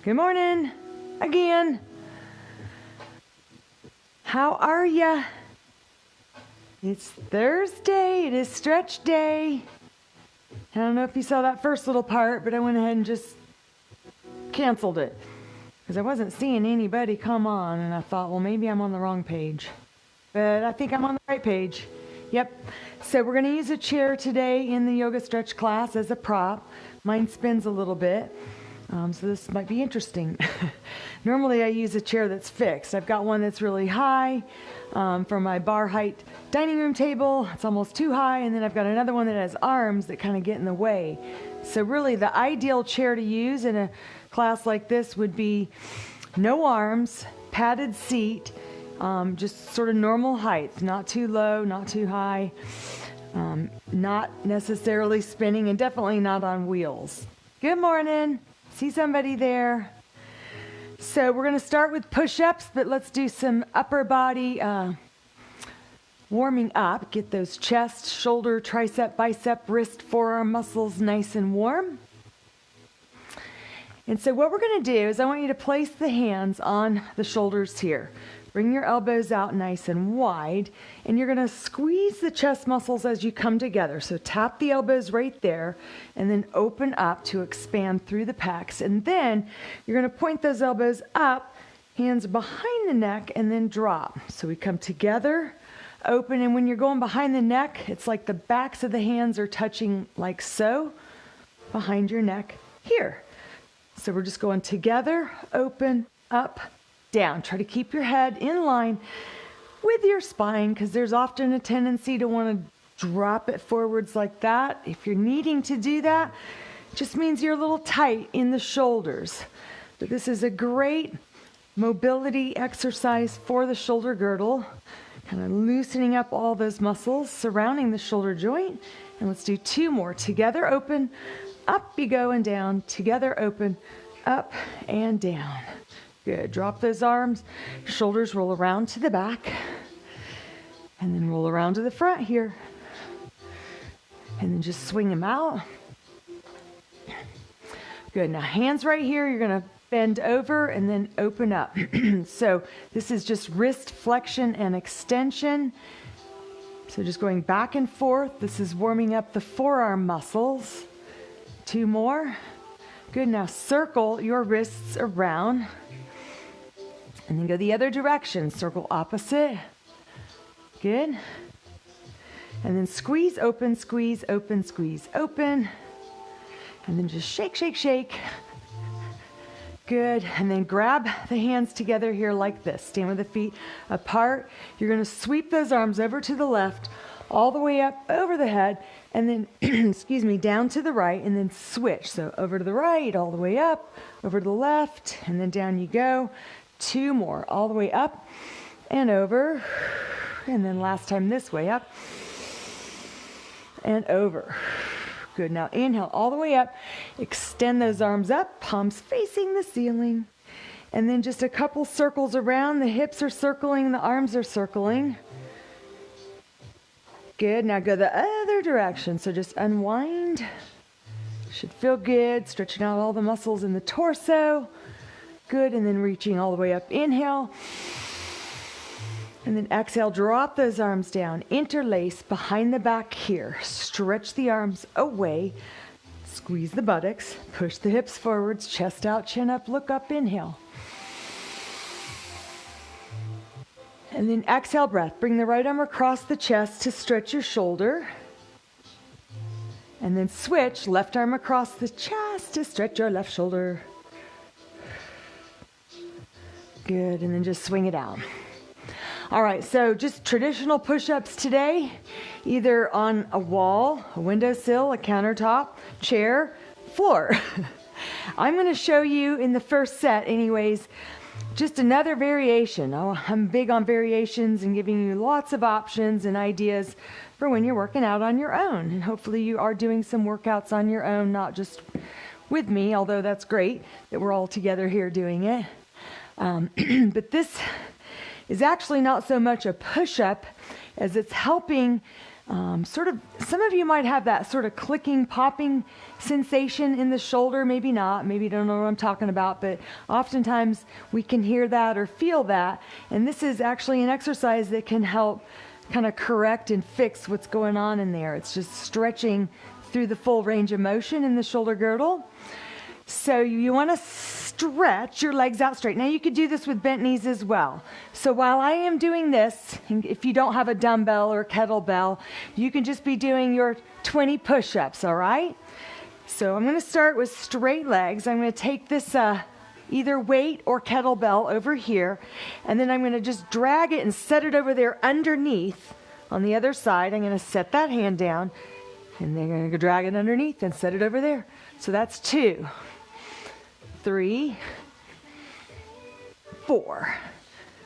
Good morning again. How are ya? It's Thursday. It is stretch day. I don't know if you saw that first little part, but I went ahead and just canceled it because I wasn't seeing anybody come on, and I thought, well, maybe I'm on the wrong page. But I think I'm on the right page. Yep. So we're going to use a chair today in the yoga stretch class as a prop. Mine spins a little bit. So this might be interesting. Normally I use a chair that's fixed. I've got one that's really high for my bar height dining room table. It's almost too high. And then I've got another one that has arms that kind of get in the way. So really the ideal chair to use in a class like this would be no arms, padded seat, just sort of normal height, not too low, not too high, not necessarily spinning, and definitely not on wheels. Good morning. See somebody there? So we're going to start with push-ups, but let's do some upper body warming up. Get those chest, shoulder, tricep, bicep, wrist, forearm muscles nice and warm. And so what we're going to do is I want you to place the hands on the shoulders here. Bring your elbows out nice and wide, and you're going to squeeze the chest muscles as you come together. So tap the elbows right there, and then open up to expand through the pecs. And then you're going to point those elbows up, hands behind the neck, and then drop. So we come together, open, and when you're going behind the neck, it's like the backs of the hands are touching like so, behind your neck here. So we're just going together, open, up, down. Try to keep your head in line with your spine because there's often a tendency to want to drop it forwards like that. If you're needing to do that, it just means you're a little tight in the shoulders. But this is a great mobility exercise for the shoulder girdle, kind of loosening up all those muscles surrounding the shoulder joint. And let's do two more. Together, open, up you go, and down. Together, open, up and down. Good. Drop those arms. Shoulders roll around to the back. And then roll around to the front here. And then just swing them out. Good. Now hands right here. You're going to bend over and then open up. So this is just wrist flexion and extension. So just going back and forth. This is warming up the forearm muscles. Two more. Good. Now circle your wrists around. And then go the other direction. Circle opposite. Good. And then squeeze open, squeeze open, squeeze open. And then just shake, shake, shake. Good. And then grab the hands together here like this. Stand with the feet apart. You're going to sweep those arms over to the left, all the way up over the head, and then, excuse me, down to the right, and then switch. So over to the right, all the way up, over to the left, and then down you go. Two more, all the way up and over. And then last time this way, up and over. Good. Now inhale all the way up. Extend those arms up, palms facing the ceiling. And then just a couple circles around. The hips are circling, the arms are circling. Good. Now go the other direction. So just unwind. Should feel good. Stretching out all the muscles in the torso. Good. And then reaching all the way up. Inhale. And then exhale. Drop those arms down. Interlace behind the back here. Stretch the arms away. Squeeze the buttocks. Push the hips forwards. Chest out, chin up, look up. Inhale. And then exhale, breath. Bring the right arm across the chest to stretch your shoulder. And then switch. Left arm across the chest to stretch your left shoulder. Good, and then just swing it out. All right, so just traditional push-ups today, either on a wall, a windowsill, a countertop, chair, floor. I'm going to show you in the first set anyways, just another variation. I'm big on variations and giving you lots of options and ideas for when you're working out on your own. And hopefully you are doing some workouts on your own, not just with me, although that's great that we're all together here doing it. But this is actually not so much a push-up as it's helping Some of you might have that sort of clicking, popping sensation in the shoulder. Maybe not. Maybe you don't know what I'm talking about, but oftentimes we can hear that or feel that. And this is actually an exercise that can help kind of correct and fix what's going on in there. It's just stretching through the full range of motion in the shoulder girdle. So you want to stretch your legs out straight. Now you could do this with bent knees as well. So while I am doing this, if you don't have a dumbbell or a kettlebell, you can just be doing your 20 push-ups, all right? So I'm going to start with straight legs. I'm going to take this either weight or kettlebell over here, and then I'm going to just drag it and set it over there underneath on the other side. I'm going to set that hand down, and then I'm going to drag it underneath and set it over there. So that's 2, 3, 4.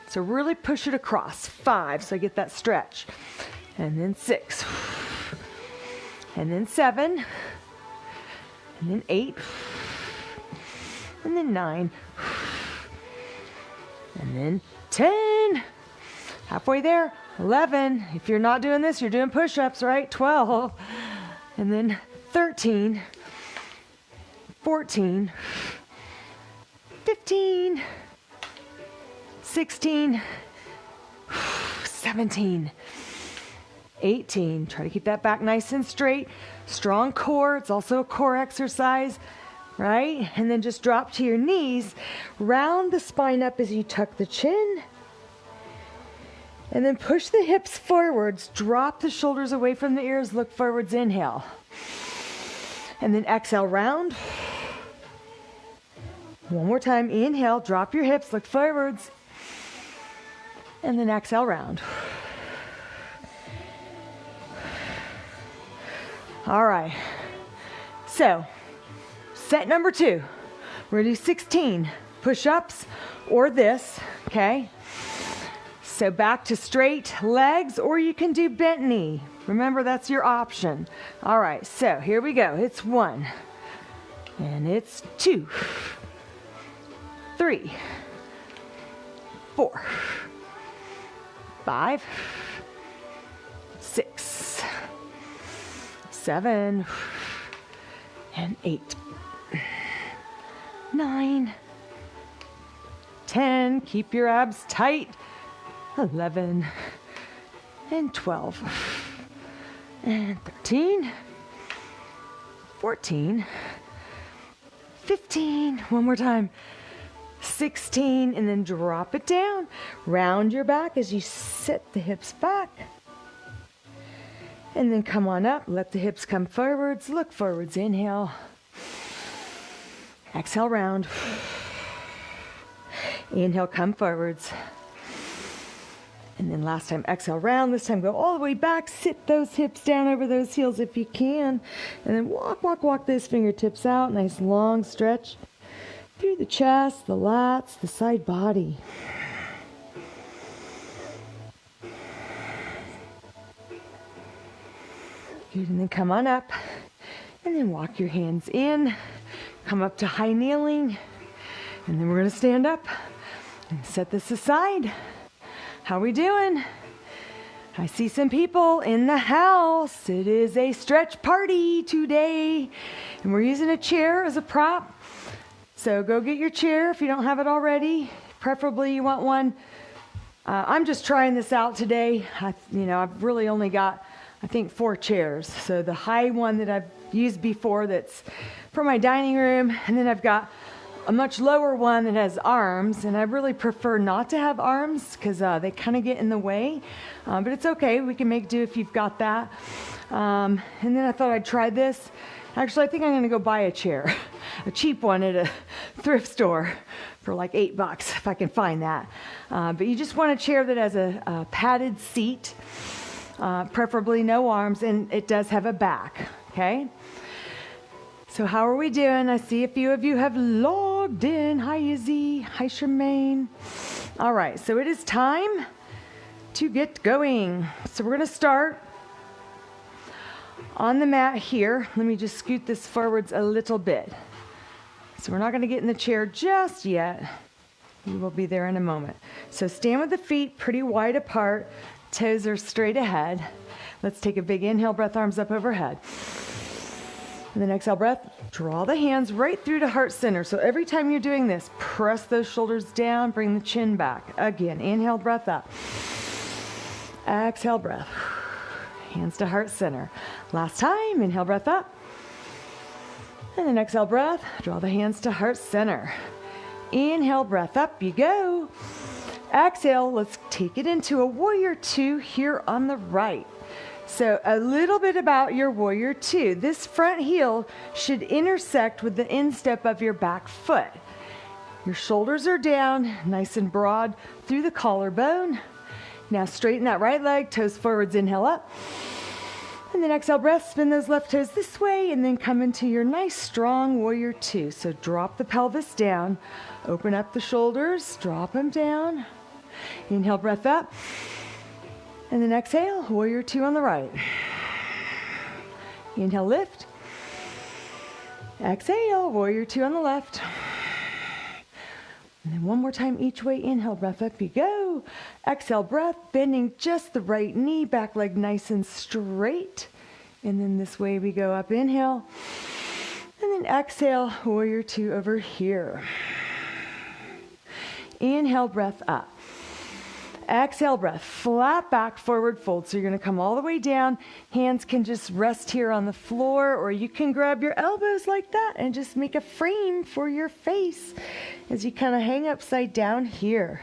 So really push it across. 5, so I get that stretch. And then 6. And then 7. And then 8. And then 9. And then 10. Halfway there. 11. If you're not doing this, you're doing push-ups, right? 12. And then 13. 14. 15. 16. 17. 18. Try to keep that back nice and straight. Strong core. It's also a core exercise, right? And then just drop to your knees. Round the spine up as you tuck the chin. And then push the hips forwards. Drop the shoulders away from the ears. Look forwards. Inhale. And then exhale, round. One more time. Inhale. Drop your hips. Look forwards. And then exhale, round. All right. So, set number 2. We're going to do 16 push-ups or this, okay? So back to straight legs, or you can do bent knee. Remember, that's your option. All right, so here we go. It's 1, and it's 2, 3, 4, 5, 6, 7, and 8, 9, 10. Keep your abs tight. 11, and 12, and 13, 14, 15. One more time. 16, and then drop it down. Round your back as you sit the hips back. And then come on up. Let the hips come forwards. Look forwards. Inhale. Exhale, round. Inhale, come forwards. And then last time, exhale, round. This time, go all the way back. Sit those hips down over those heels if you can. And then walk those fingertips out. Nice long stretch through the chest, the lats, the side body. Good, and then come on up. And then walk your hands in. Come up to high kneeling. And then we're going to stand up and set this aside. How we doing? I see some people in the house. It is a stretch party today. And we're using a chair as a prop. So go get your chair if you don't have it already. Preferably you want one. I'm just trying this out today. I've really only got, I think, 4 chairs. So the high one that I've used before, that's for my dining room. And then I've got a much lower one that has arms, and I really prefer not to have arms because they kind of get in the way, but it's okay. We can make do if you've got that. And then I thought I'd try this. Actually, I think I'm going to go buy a chair, a cheap one at a thrift store for like $8 if I can find that. But you just want a chair that has a padded seat, preferably no arms, and it does have a back, okay? So how are we doing? I see a few of you have logged in. Hi, Izzy. Hi, Charmaine. All right, so it is time to get going. So we're going to start on the mat here. Let me just scoot this forwards a little bit. So we're not going to get in the chair just yet. We will be there in a moment. So stand with the feet pretty wide apart. Toes are straight ahead. Let's take a big inhale breath, arms up overhead. And then exhale breath, draw the hands right through to heart center. So every time you're doing this, press those shoulders down, bring the chin back. Again, inhale breath up. Exhale breath. Hands to heart center. Last time, inhale breath up. And then exhale breath, draw the hands to heart center. Inhale breath, up you go. Exhale, let's take it into a warrior two here on the right. So a little bit about your warrior two. This front heel should intersect with the instep of your back foot. Your shoulders are down, nice and broad through the collarbone. Now straighten that right leg, toes forwards, inhale up. And then exhale breath, spin those left toes this way and then come into your nice strong warrior two. So drop the pelvis down, open up the shoulders, drop them down. Inhale breath up. And then exhale, warrior two on the right. Inhale, lift. Exhale, warrior two on the left. And then one more time each way. Inhale, breath, up you go. Exhale, breath, bending just the right knee, back leg nice and straight. And then this way we go up, inhale. And then exhale, warrior two over here. Inhale, breath up. Exhale, breath, flat back, forward fold. So you're going to come all the way down. Hands can just rest here on the floor, or you can grab your elbows like that and just make a frame for your face as you kind of hang upside down here.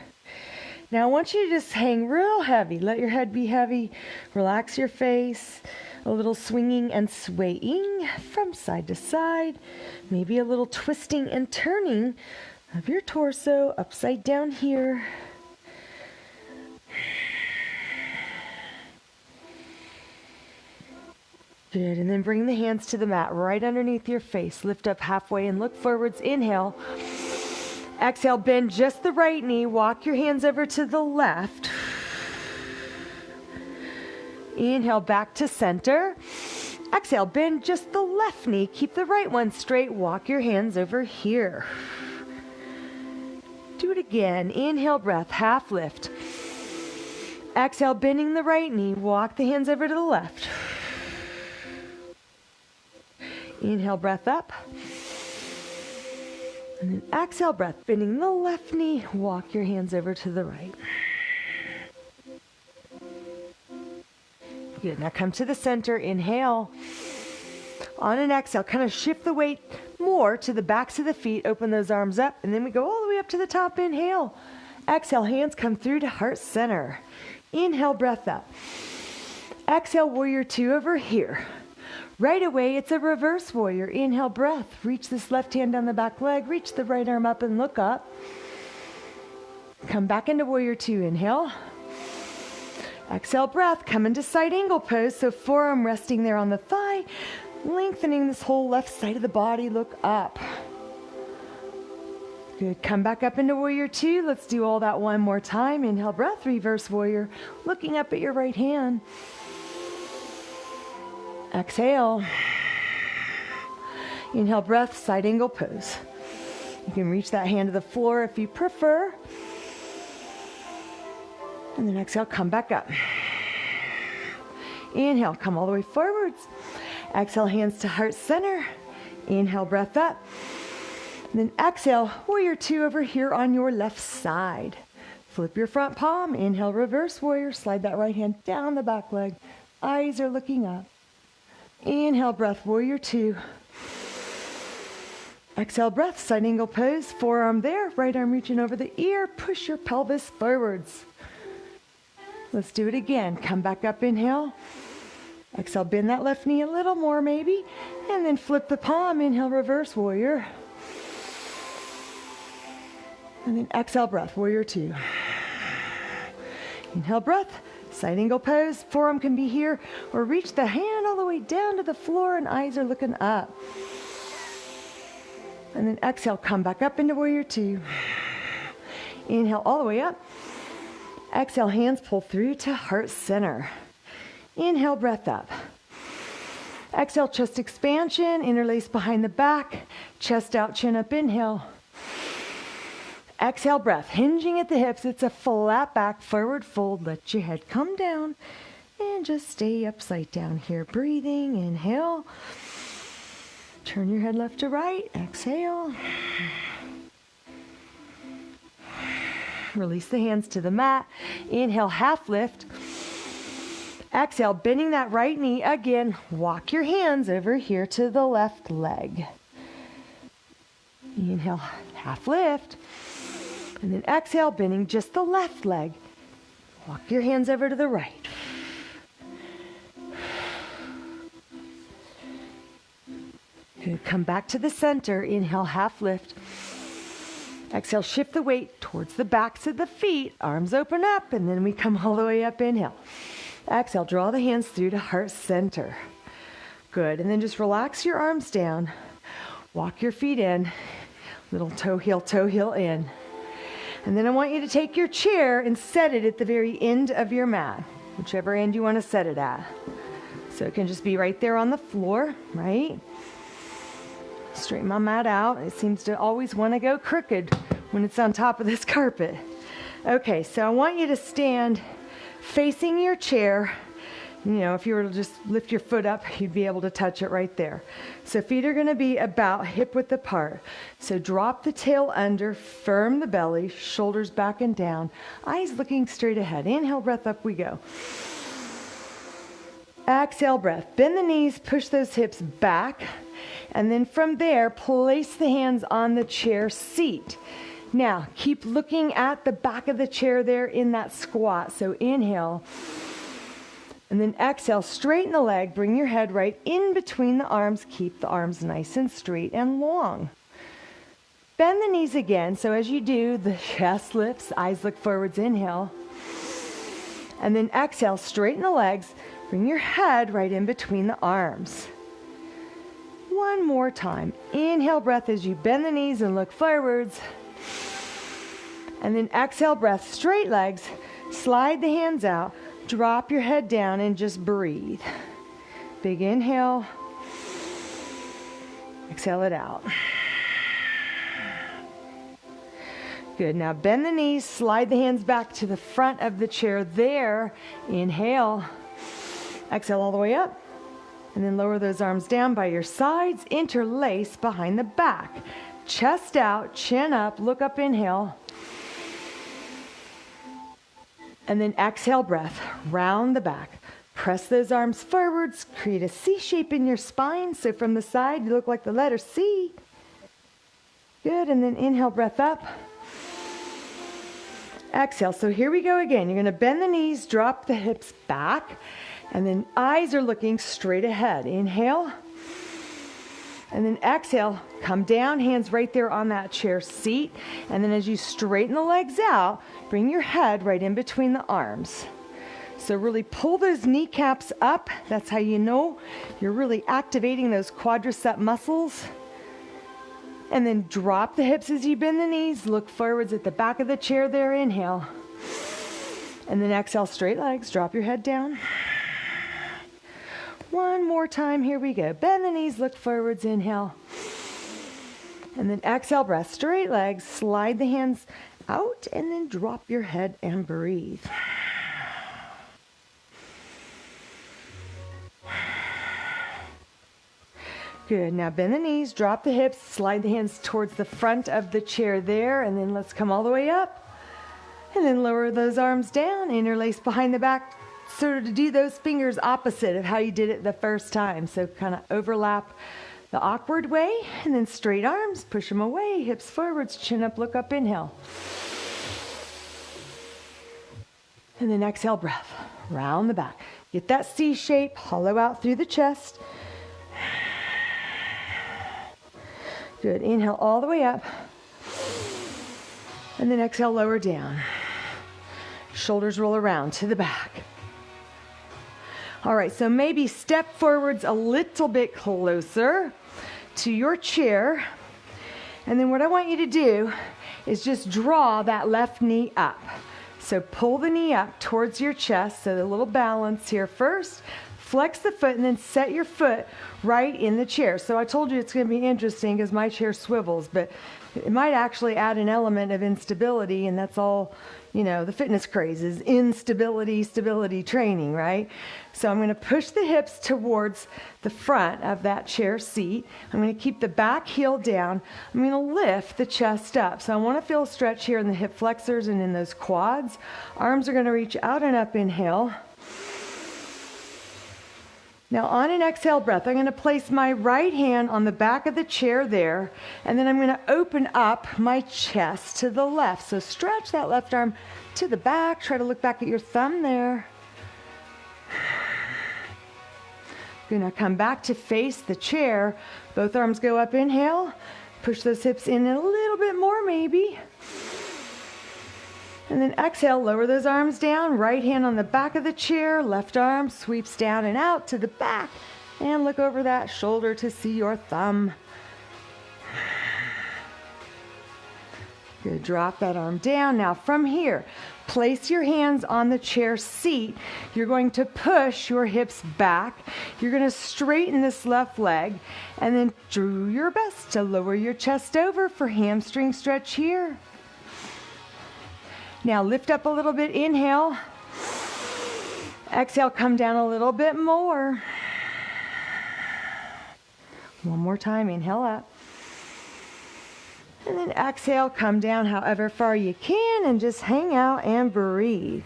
Now I want you to just hang real heavy. Let your head be heavy. Relax your face. A little swinging and swaying from side to side. Maybe a little twisting and turning of your torso upside down here. Good, and then bring the hands to the mat right underneath your face. Lift up halfway and look forwards. Inhale. Exhale, bend just the right knee. Walk your hands over to the left. Inhale, back to center. Exhale, bend just the left knee. Keep the right one straight. Walk your hands over here. Do it again. Inhale, breath, half lift. Exhale, bending the right knee. Walk the hands over to the left. Inhale, breath up. And then exhale, breath, bending the left knee. Walk your hands over to the right. Good. Now come to the center. Inhale. On an exhale, kind of shift the weight more to the backs of the feet. Open those arms up. And then we go all the way up to the top. Inhale. Exhale, hands come through to heart center. Inhale, breath up. Exhale, warrior two over here. Right away, it's a reverse warrior. Inhale, breath. Reach this left hand down the back leg. Reach the right arm up and look up. Come back into warrior two. Inhale. Exhale, breath. Come into side angle pose. So forearm resting there on the thigh. Lengthening this whole left side of the body. Look up. Good. Come back up into warrior two. Let's do all that one more time. Inhale, breath. Reverse warrior. Looking up at your right hand. Exhale. Inhale, breath, side angle pose. You can reach that hand to the floor if you prefer. And then exhale, come back up. Inhale, come all the way forwards. Exhale, hands to heart center. Inhale, breath up. And then exhale, warrior two over here on your left side. Flip your front palm. Inhale, reverse warrior. Slide that right hand down the back leg. Eyes are looking up. Inhale, breath, warrior two. Exhale, breath, side angle pose. Forearm there, right arm reaching over the ear. Push your pelvis forwards. Let's do it again. Come back up, inhale. Exhale, bend that left knee a little more maybe. And then flip the palm. Inhale, reverse warrior. And then exhale, breath, warrior two. Inhale, breath. Side angle pose, forearm can be here, or reach the hand all the way down to the floor and eyes are looking up. And then exhale, come back up into warrior two. Inhale all the way up. Exhale, hands pull through to heart center. Inhale, breath up. Exhale, chest expansion, interlace behind the back, chest out, chin up, inhale. Exhale, breath, hinging at the hips. It's a flat back, forward fold. Let your head come down. And just stay upside down here, breathing. Inhale. Turn your head left to right. Exhale. Release the hands to the mat. Inhale, half lift. Exhale, bending that right knee again. Walk your hands over here to the left leg. Inhale, half lift. And then exhale, bending just the left leg. Walk your hands over to the right. Good. Come back to the center. Inhale, half lift. Exhale, shift the weight towards the backs of the feet. Arms open up, and then we come all the way up. Inhale. Exhale, draw the hands through to heart center. Good. And then just relax your arms down. Walk your feet in. Little toe heel in. And then I want you to take your chair and set it at the very end of your mat, whichever end you want to set it at. So it can just be right there on the floor, right? Straighten my mat out. It seems to always want to go crooked when it's on top of this carpet. Okay, so I want you to stand facing your chair. You know, if you were to just lift your foot up, you'd be able to touch it right there. So feet are going to be about hip width apart. So drop the tail under, firm the belly, shoulders back and down, eyes looking straight ahead. Inhale, breath up we go. Exhale, breath. Bend the knees, push those hips back. And then from there, place the hands on the chair seat. Now, keep looking at the back of the chair there in that squat. So inhale. And then exhale, straighten the leg, bring your head right in between the arms. Keep the arms nice and straight and long. Bend the knees again. So as you do, the chest lifts, eyes look forwards, inhale. And then exhale, straighten the legs, bring your head right in between the arms. One more time. Inhale, breath as you bend the knees and look forwards. And then exhale, breath, straight legs, slide the hands out. Drop your head down and just breathe. Big inhale. Exhale it out. Good. Now bend the knees, slide the hands back to the front of the chair there. Inhale. Exhale all the way up. And then lower those arms down by your sides. Interlace behind the back. Chest out, chin up, look up, inhale. And then exhale, breath, round the back. Press those arms forwards, create a C shape in your spine. So from the side, you look like the letter C. Good, and then inhale, breath up. Exhale, so here we go again. You're gonna bend the knees, drop the hips back, and then eyes are looking straight ahead. Inhale, and then exhale, come down, hands right there on that chair seat. And then as you straighten the legs out, bring your head right in between the arms. So really pull those kneecaps up. That's how you know you're really activating those quadricep muscles. And then drop the hips as you bend the knees. Look forwards at the back of the chair there. Inhale. And then exhale, straight legs. Drop your head down. One more time. Here we go. Bend the knees, look forwards. Inhale. And then exhale, breath, straight legs. Slide the hands out and then drop your head and breathe. Good. Now bend the knees, drop the hips, slide the hands towards the front of the chair there, and then let's come all the way up. And then lower those arms down, interlace behind the back, sort of to do those fingers opposite of how you did it the first time. So kind of overlap the awkward way, and then straight arms, push them away, hips forwards, chin up, look up, inhale. And then exhale, breath, round the back. Get that C shape, hollow out through the chest. Good, inhale all the way up. And then exhale, lower down. Shoulders roll around to the back. All right, so maybe step forwards a little bit closer to your chair. And then what I want you to do is just draw that left knee up. So pull the knee up towards your chest. So a little balance here first. flex the foot and then set your foot right in the chair. So I told you it's going to be interesting because my chair swivels, but it might actually add an element of instability, and that's all, the fitness craze is instability, stability training, right? So I'm going to push the hips towards the front of that chair seat. I'm going to keep the back heel down. I'm going to lift the chest up. So I want to feel a stretch here in the hip flexors and in those quads. Arms are going to reach out and up, inhale. Now on an exhale breath, I'm going to place my right hand on the back of the chair there, and then I'm going to open up my chest to the left. So stretch that left arm to the back. Try to look back at your thumb there. Good, now come back to face the chair. Both arms go up, inhale. Push those hips in a little bit more maybe. And then exhale, lower those arms down, right hand on the back of the chair, left arm sweeps down and out to the back, and look over that shoulder to see your thumb. Good, drop that arm down. Now from here, place your hands on the chair seat. You're going to push your hips back. You're going to straighten this left leg, and then do your best to lower your chest over for hamstring stretch here. Now lift up a little bit, inhale. Exhale, come down a little bit more. One more time, inhale up. And then exhale, come down however far you can and just hang out and breathe.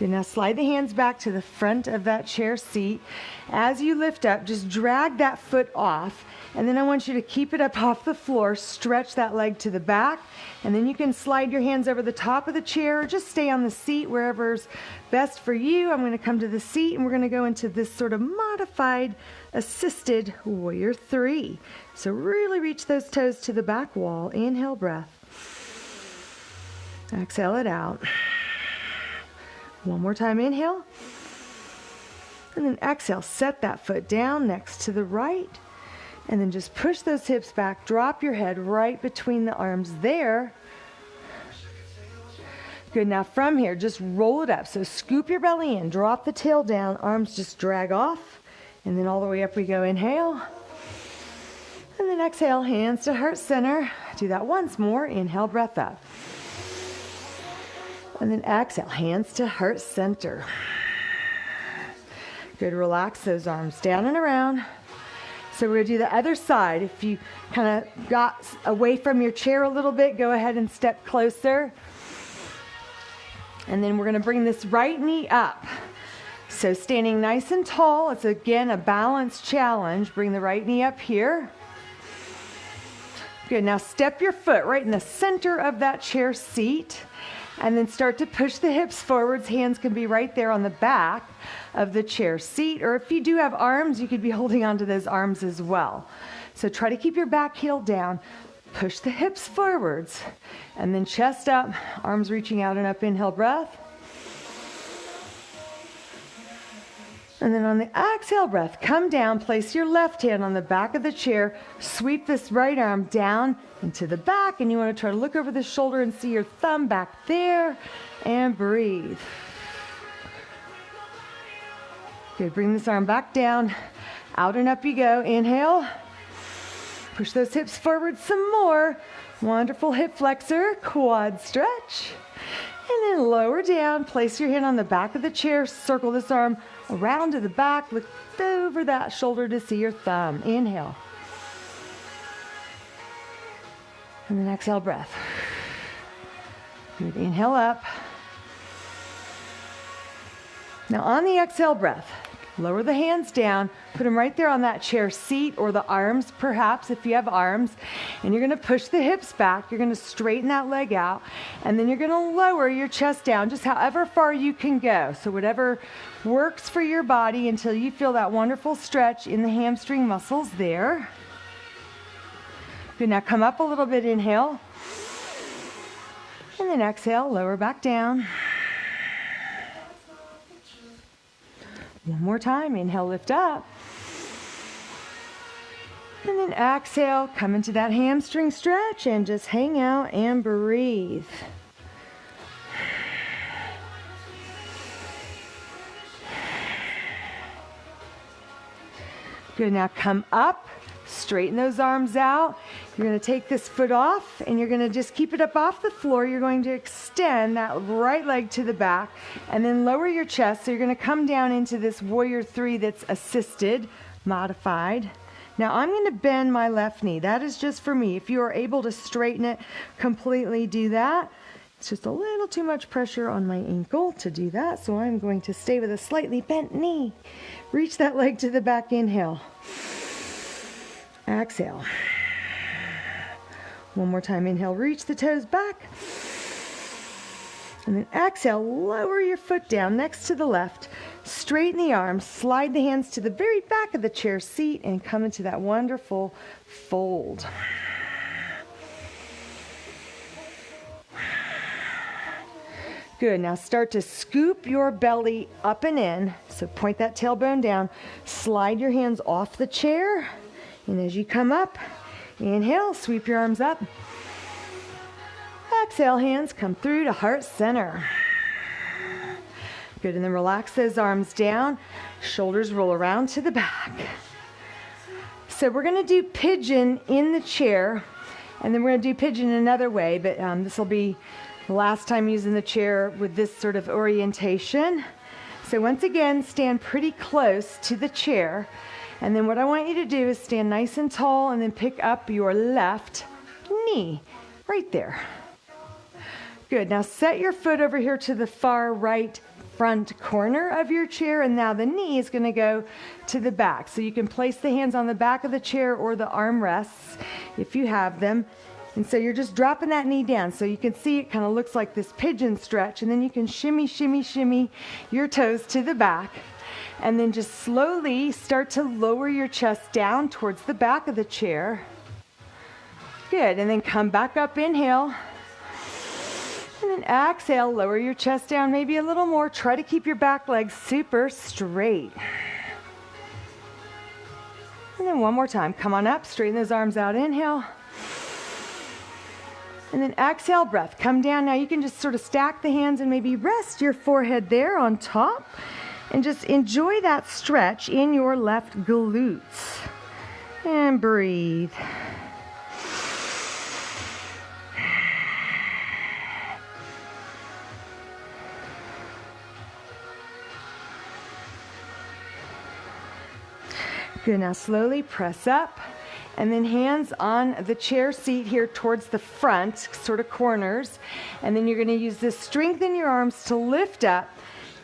Now slide the hands back to the front of that chair seat. As you lift up, just drag that foot off, and then I want you to keep it up off the floor, stretch that leg to the back, and then you can slide your hands over the top of the chair, or just stay on the seat wherever's best for you. I'm going to come to the seat, and we're going to go into this sort of modified assisted warrior 3. So really reach those toes to the back wall. Inhale, breath. Exhale it out. One more time, inhale. And then exhale, set that foot down next to the right. And then just push those hips back, drop your head right between the arms there. Good, now from here, just roll it up. So scoop your belly in, drop the tail down, arms just drag off. And then all the way up we go, inhale. And then exhale, hands to heart center. Do that once more, inhale, breath up. And then exhale, hands to heart center. Good, relax those arms down and around. So we're going to do the other side. If you kind of got away from your chair a little bit, go ahead and step closer. And then we're going to bring this right knee up. So standing nice and tall, it's again a balance challenge. Bring the right knee up here. Good, now step your foot right in the center of that chair seat. And then start to push the hips forwards. Hands can be right there on the back of the chair seat. Or if you do have arms, you could be holding onto those arms as well. So try to keep your back heel down. Push the hips forwards. And then chest up, arms reaching out and up. Inhale, breath. And then on the exhale breath, come down, place your left hand on the back of the chair, sweep this right arm down into the back, and you want to try to look over the shoulder and see your thumb back there, and breathe. Good, bring this arm back down, out and up you go, inhale. Push those hips forward some more. Wonderful hip flexor, quad stretch. And then lower down, place your hand on the back of the chair, circle this arm around to the back, look over that shoulder to see your thumb. Inhale. And then exhale, breath. Good, inhale up. Now on the exhale breath, lower the hands down, put them right there on that chair seat or the arms perhaps if you have arms, and you're going to push the hips back, you're going to straighten that leg out, and then you're going to lower your chest down just however far you can go. So whatever works for your body until you feel that wonderful stretch in the hamstring muscles there. Good, now come up a little bit, inhale, and then exhale, lower back down. One more time, inhale, lift up. And then exhale, come into that hamstring stretch and just hang out and breathe. Good, now come up, straighten those arms out. You're gonna take this foot off and you're gonna just keep it up off the floor. You're going to extend that right leg to the back and then lower your chest. So you're gonna come down into this warrior three that's assisted, modified. Now I'm gonna bend my left knee. That is just for me. If you are able to straighten it completely, do that. It's just a little too much pressure on my ankle to do that, so I'm going to stay with a slightly bent knee. Reach that leg to the back, inhale. Exhale. One more time, inhale, reach the toes back. And then exhale, lower your foot down next to the left. Straighten the arms, slide the hands to the very back of the chair seat and come into that wonderful fold. Good, now start to scoop your belly up and in. So point that tailbone down, slide your hands off the chair. And as you come up, inhale, sweep your arms up. Exhale, hands come through to heart center. Good, and then relax those arms down. Shoulders roll around to the back. So we're gonna do pigeon in the chair, and then we're gonna do pigeon another way, but this will be the last time using the chair with this sort of orientation. So once again, stand pretty close to the chair. And then what I want you to do is stand nice and tall and then pick up your left knee right there. Good, now set your foot over here to the far right front corner of your chair, and now the knee is going to go to the back. So you can place the hands on the back of the chair or the armrests if you have them. And so you're just dropping that knee down. So you can see it kind of looks like this pigeon stretch, and then you can shimmy, shimmy, shimmy your toes to the back. And then just slowly start to lower your chest down towards the back of the chair. Good, and then come back up, inhale. And then exhale, lower your chest down maybe a little more. Try to keep your back legs super straight. And then one more time, come on up, straighten those arms out, inhale. And then exhale, breath, come down. Now you can just sort of stack the hands and maybe rest your forehead there on top. And just enjoy that stretch in your left glutes. And breathe. Good, now slowly press up. And then hands on the chair seat here towards the front, sort of corners. And then you're going to use this strength in your arms to lift up.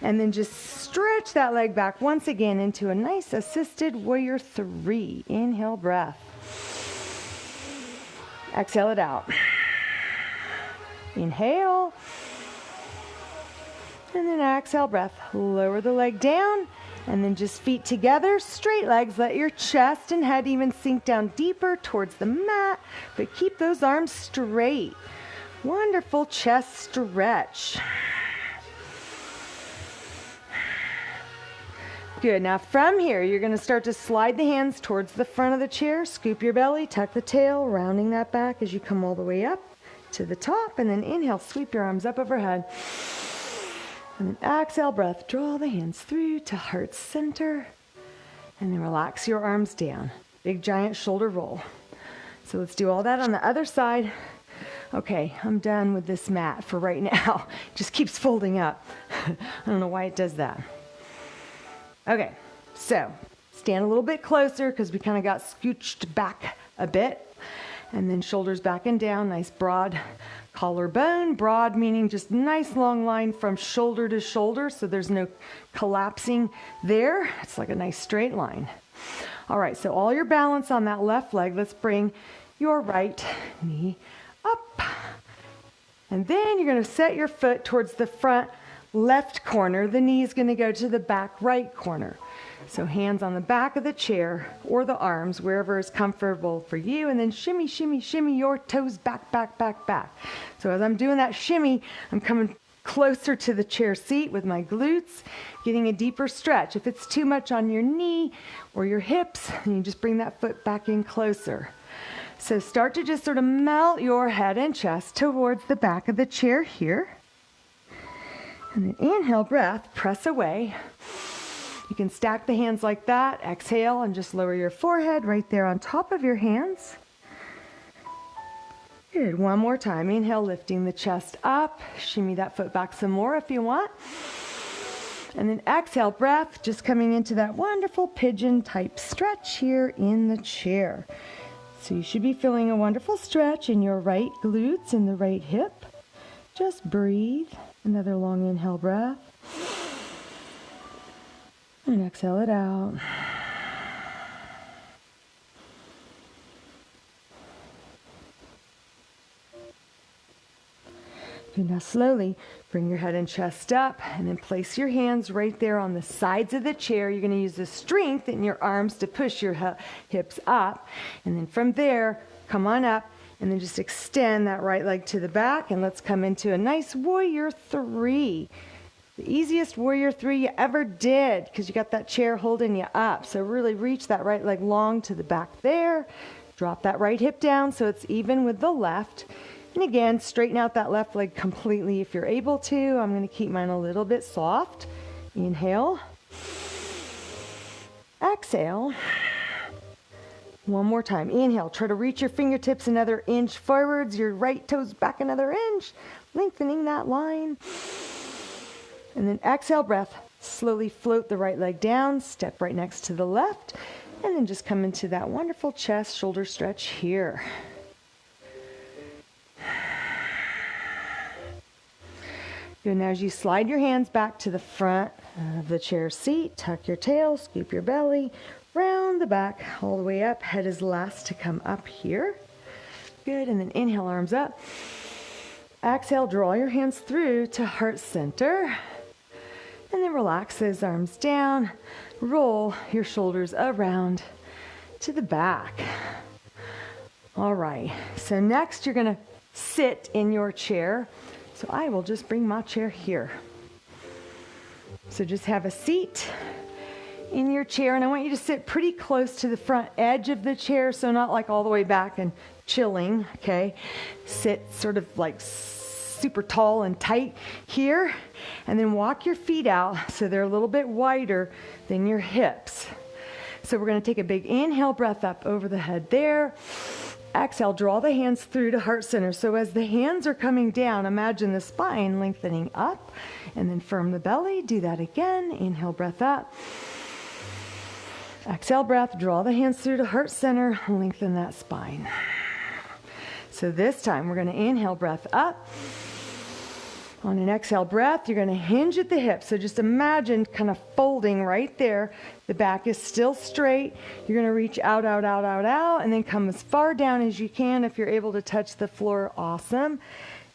And then just stretch that leg back once again into a nice assisted warrior three. Inhale, breath. Exhale it out. Inhale. And then exhale, breath. Lower the leg down. And then just feet together, straight legs. Let your chest and head even sink down deeper towards the mat. But keep those arms straight. Wonderful chest stretch. Good, now from here, you're gonna start to slide the hands towards the front of the chair, scoop your belly, tuck the tail, rounding that back as you come all the way up to the top, and then inhale, sweep your arms up overhead. And then exhale, breath, draw the hands through to heart center, and then relax your arms down. Big giant shoulder roll. So let's do all that on the other side. Okay, I'm done with this mat for right now. It just keeps folding up. I don't know why it does that. Okay, so stand a little bit closer because we kind of got scooched back a bit. And then shoulders back and down, nice broad collarbone. Broad meaning just nice long line from shoulder to shoulder, so there's no collapsing there. It's like a nice straight line. All right, so all your balance on that left leg. Let's bring your right knee up. And then you're going to set your foot towards the front left corner. The knee is going to go to the back right corner. So hands on the back of the chair or the arms, wherever is comfortable for you, and then shimmy, shimmy, shimmy your toes back, back, back, back. So as I'm doing that shimmy, I'm coming closer to the chair seat with my glutes, getting a deeper stretch. If it's too much on your knee or your hips, then you just bring that foot back in closer. So start to just sort of melt your head and chest towards the back of the chair here. And then inhale, breath, press away. You can stack the hands like that. Exhale and just lower your forehead right there on top of your hands. Good. One more time. Inhale, lifting the chest up. Shimmy that foot back some more if you want. And then exhale, breath, just coming into that wonderful pigeon type stretch here in the chair. So you should be feeling a wonderful stretch in your right glutes and the right hip. Just breathe. Another long inhale breath. And exhale it out. Good. Now slowly bring your head and chest up and then place your hands right there on the sides of the chair. You're going to use the strength in your arms to push your hips up. And then from there, come on up and then just extend that right leg to the back. And let's come into a nice warrior three. The easiest warrior three you ever did because you got that chair holding you up. So really reach that right leg long to the back there. Drop that right hip down so it's even with the left. And again, straighten out that left leg completely if you're able to. I'm going to keep mine a little bit soft. Inhale. Exhale. One more time. Inhale. Try to reach your fingertips another inch forwards. Your right toes back another inch. Lengthening that line. And then exhale, breath. Slowly float the right leg down. Step right next to the left. And then just come into that wonderful chest shoulder stretch here. Good. Now as you slide your hands back to the front of the chair seat, tuck your tail, scoop your belly, round the back, all the way up. Head is last to come up here. Good. And then inhale, arms up. Exhale, draw your hands through to heart center. And then relax those arms down. Roll your shoulders around to the back. All right. So next you're going to sit in your chair. So I will just bring my chair here. So just have a seat in your chair, and I want you to sit pretty close to the front edge of the chair, so not like all the way back and chilling, okay? Sit sort of like super tall and tight here, and then walk your feet out so they're a little bit wider than your hips. So we're going to take a big inhale, breath up over the head there. Exhale, draw the hands through to heart center. So as the hands are coming down, imagine the spine lengthening up and then firm the belly. Do that again. Inhale, breath up. Exhale, breath. Draw the hands through to heart center. Lengthen that spine. So this time we're going to inhale, breath up. On an exhale breath, you're going to hinge at the hips. So just imagine kind of folding right there. The back is still straight. You're going to reach out, out, out, out, out, and then come as far down as you can. If you're able to touch the floor, awesome.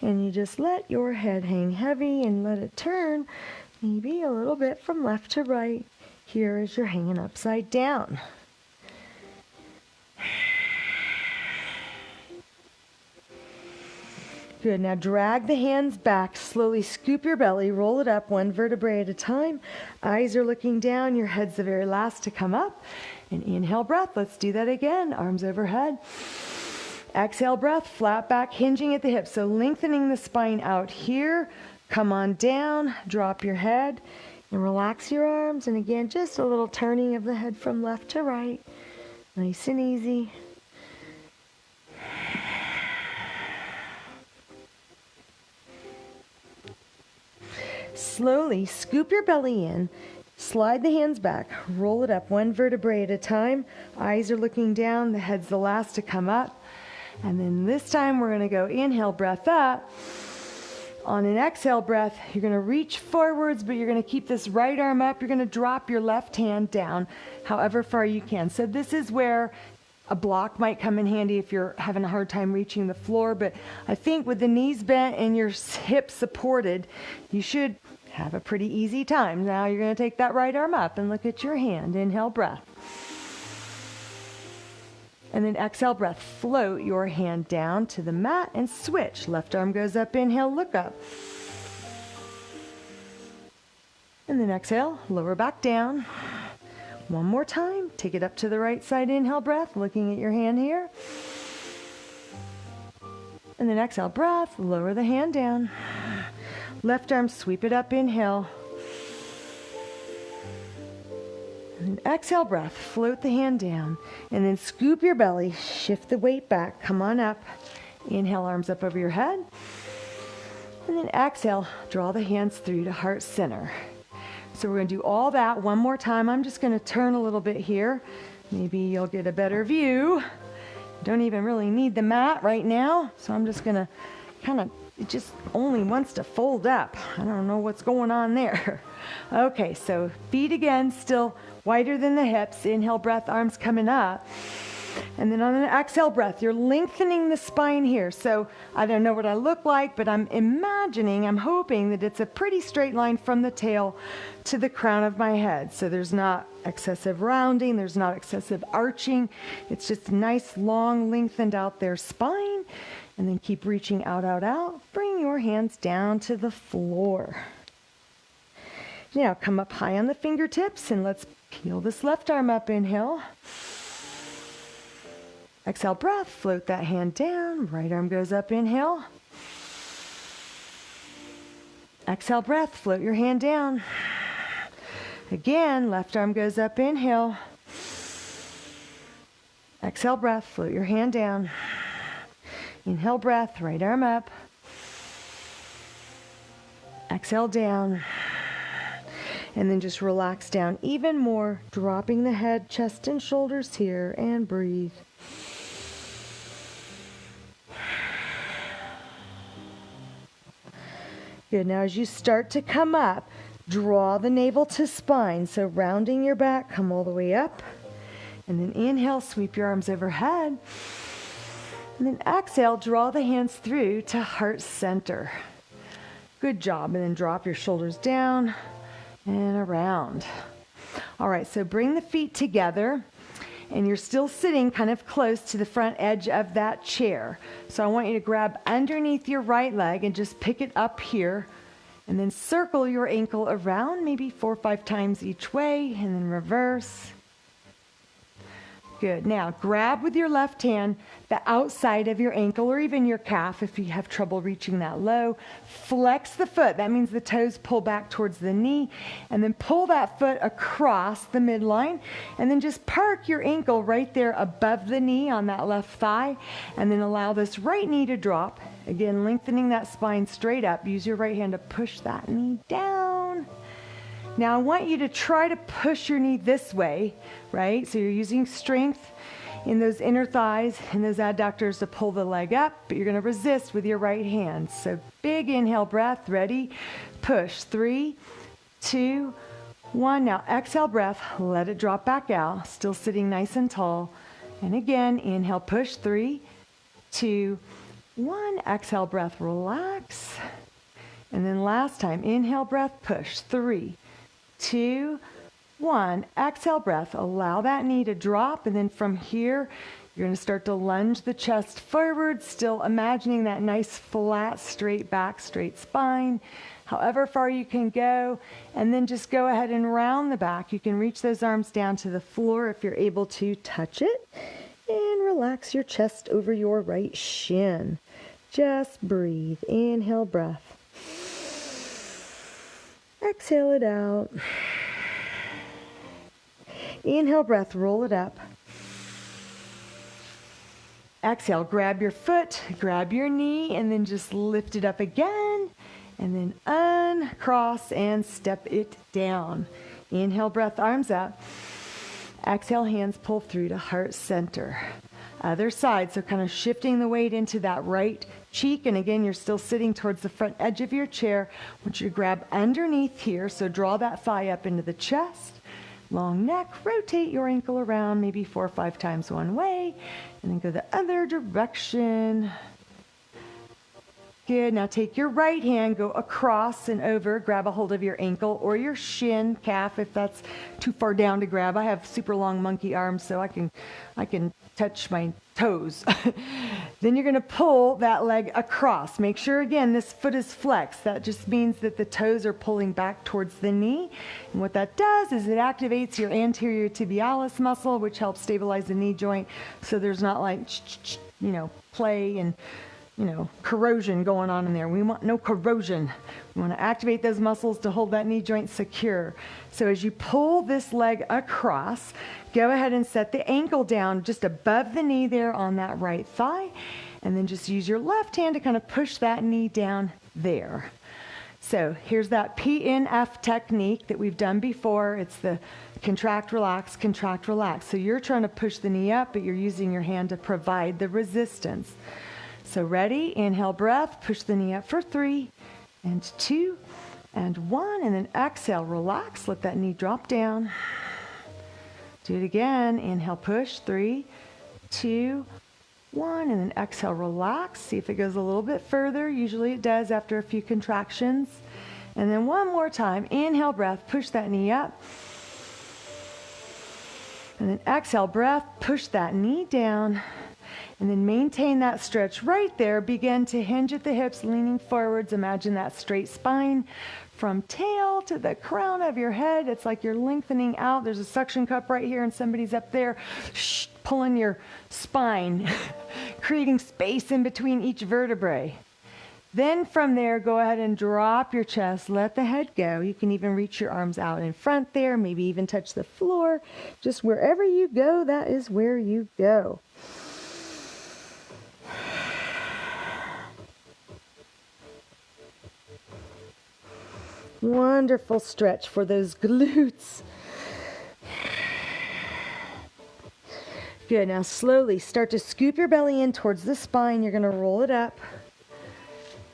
And you just let your head hang heavy and let it turn maybe a little bit from left to right here as you're hanging upside down. Good. Now drag the hands back. Slowly scoop your belly. Roll it up one vertebrae at a time. Eyes are looking down. Your head's the very last to come up. And inhale, breath. Let's do that again. Arms overhead. Exhale, breath. Flat back, hinging at the hips. So lengthening the spine out here. Come on down. Drop your head. And relax your arms. And again, just a little turning of the head from left to right. Nice and easy. Slowly scoop your belly in, slide the hands back, roll it up one vertebrae at a time. Eyes are looking down, the head's the last to come up. And then this time we're going to go inhale, breath up. On an exhale breath, you're going to reach forwards, but you're going to keep this right arm up. You're going to drop your left hand down however far you can. So this is where a block might come in handy if you're having a hard time reaching the floor. But I think with the knees bent and your hips supported, you should have a pretty easy time. Now you're going to take that right arm up and look at your hand. Inhale, breath. And then exhale, breath. Float your hand down to the mat and switch. Left arm goes up, inhale, look up. And then exhale, lower back down. One more time. Take it up to the right side. Inhale, breath, looking at your hand here. And then exhale, breath, lower the hand down. Left arm, sweep it up, inhale. And then exhale, breath, float the hand down. And then scoop your belly, shift the weight back, come on up. Inhale, arms up over your head. And then exhale, draw the hands through to heart center. So we're going to do all that one more time. I'm just going to turn a little bit here. Maybe you'll get a better view. Don't even really need the mat right now. So I'm just going to kind of, it just only wants to fold up. I don't know what's going on there. Okay, so feet again, still wider than the hips. Inhale, breath, arms coming up. And then on an exhale breath, you're lengthening the spine here. So I don't know what I look like, but I'm hoping that it's a pretty straight line from the tail to the crown of my head. So there's not excessive rounding, there's not excessive arching. It's just a nice, long, lengthened out there spine. And then keep reaching out, out, out. Bring your hands down to the floor. Now come up high on the fingertips and let's peel this left arm up. Inhale. Exhale, breath, float that hand down. Right arm goes up, inhale. Exhale, breath, float your hand down. Again, left arm goes up, inhale. Exhale, breath, float your hand down. Inhale, breath, right arm up. Exhale, down. And then just relax down even more, dropping the head, chest, and shoulders here, and breathe. Good. Now as you start to come up, draw the navel to spine. So rounding your back, come all the way up. And then inhale, sweep your arms overhead. And then exhale, draw the hands through to heart center. Good job. And then drop your shoulders down and around. All right, so bring the feet together. And you're still sitting kind of close to the front edge of that chair. So I want you to grab underneath your right leg and just pick it up here. And then circle your ankle around maybe 4 or 5 times each way. And then reverse. Good. Now grab with your left hand the outside of your ankle or even your calf if you have trouble reaching that low. Flex the foot. That means the toes pull back towards the knee. And then pull that foot across the midline. And then just park your ankle right there above the knee on that left thigh. And then allow this right knee to drop. Again, lengthening that spine straight up. Use your right hand to push that knee down. Now I want you to try to push your knee this way, right? So you're using strength in those inner thighs and those adductors to pull the leg up, but you're going to resist with your right hand. So big inhale breath, ready, push, 3, 2, 1. Now exhale breath, let it drop back out, still sitting nice and tall. And again, inhale, push, 3, 2, 1. Exhale breath, relax. And then last time, inhale breath, push, 3, 2, 1. Exhale breath. Allow that knee to drop. And then from here, you're going to start to lunge the chest forward, still imagining that nice flat, straight back, straight spine, however far you can go. And then just go ahead and round the back. You can reach those arms down to the floor if you're able to touch it. And relax your chest over your right shin. Just breathe. Inhale breath. Exhale it out. Inhale breath, roll it up. Exhale, grab your foot, grab your knee, and then just lift it up again. And then uncross and step it down. Inhale breath, arms up. Exhale, hands pull through to heart center. Other side, so kind of shifting the weight into that right cheek. And again, you're still sitting towards the front edge of your chair. I want you to grab underneath here. So draw that thigh up into the chest. Long neck. Rotate your ankle around maybe 4 or 5 times one way. And then go the other direction. Good. Now take your right hand, go across and over, grab a hold of your ankle or your shin, calf, if that's too far down to grab. I have super long monkey arms, so I can touch my toes. Then you're going to pull that leg across. Make sure, again, this foot is flexed. That just means that the toes are pulling back towards the knee. And what that does is it activates your anterior tibialis muscle, which helps stabilize the knee joint, so there's not like, play and corrosion going on in there. We want no corrosion. We want to activate those muscles to hold that knee joint secure. So as you pull this leg across, go ahead and set the ankle down just above the knee there on that right thigh. And then just use your left hand to kind of push that knee down there. So here's that PNF technique that we've done before. It's the contract, relax, contract, relax. So you're trying to push the knee up, but you're using your hand to provide the resistance. So ready, inhale breath, push the knee up for 3 and 2 and 1, and then exhale, relax, let that knee drop down. Do it again, inhale, push, 3, 2, 1, and then exhale, relax. See if it goes a little bit further. Usually it does after a few contractions. And then one more time, inhale breath, push that knee up. And then exhale breath, push that knee down. And then maintain that stretch right there. Begin to hinge at the hips, leaning forwards. Imagine that straight spine from tail to the crown of your head. It's like you're lengthening out. There's a suction cup right here and somebody's up there pulling your spine, creating space in between each vertebrae. Then from there, go ahead and drop your chest. Let the head go. You can even reach your arms out in front there, maybe even touch the floor. Just wherever you go, that is where you go. Wonderful stretch for those glutes. Good. Now slowly start to scoop your belly in towards the spine. You're going to roll it up.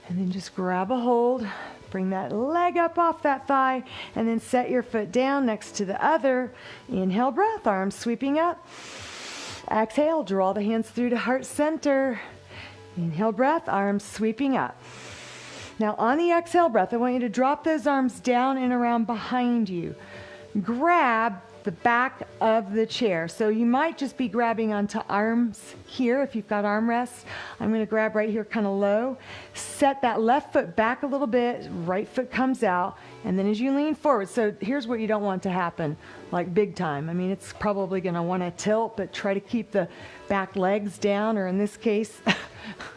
And then just grab a hold. Bring that leg up off that thigh. And then set your foot down next to the other. Inhale, breath, arms sweeping up. Exhale, draw the hands through to heart center. Inhale, breath, arms sweeping up. Now on the exhale breath, I want you to drop those arms down and around behind you. Grab the back of the chair. So you might just be grabbing onto arms here if you've got armrests. I'm going to grab right here kind of low. Set that left foot back a little bit. Right foot comes out. And then as you lean forward, so here's what you don't want to happen, like big time. I mean, it's probably going to want to tilt, but try to keep the back legs down, or in this case,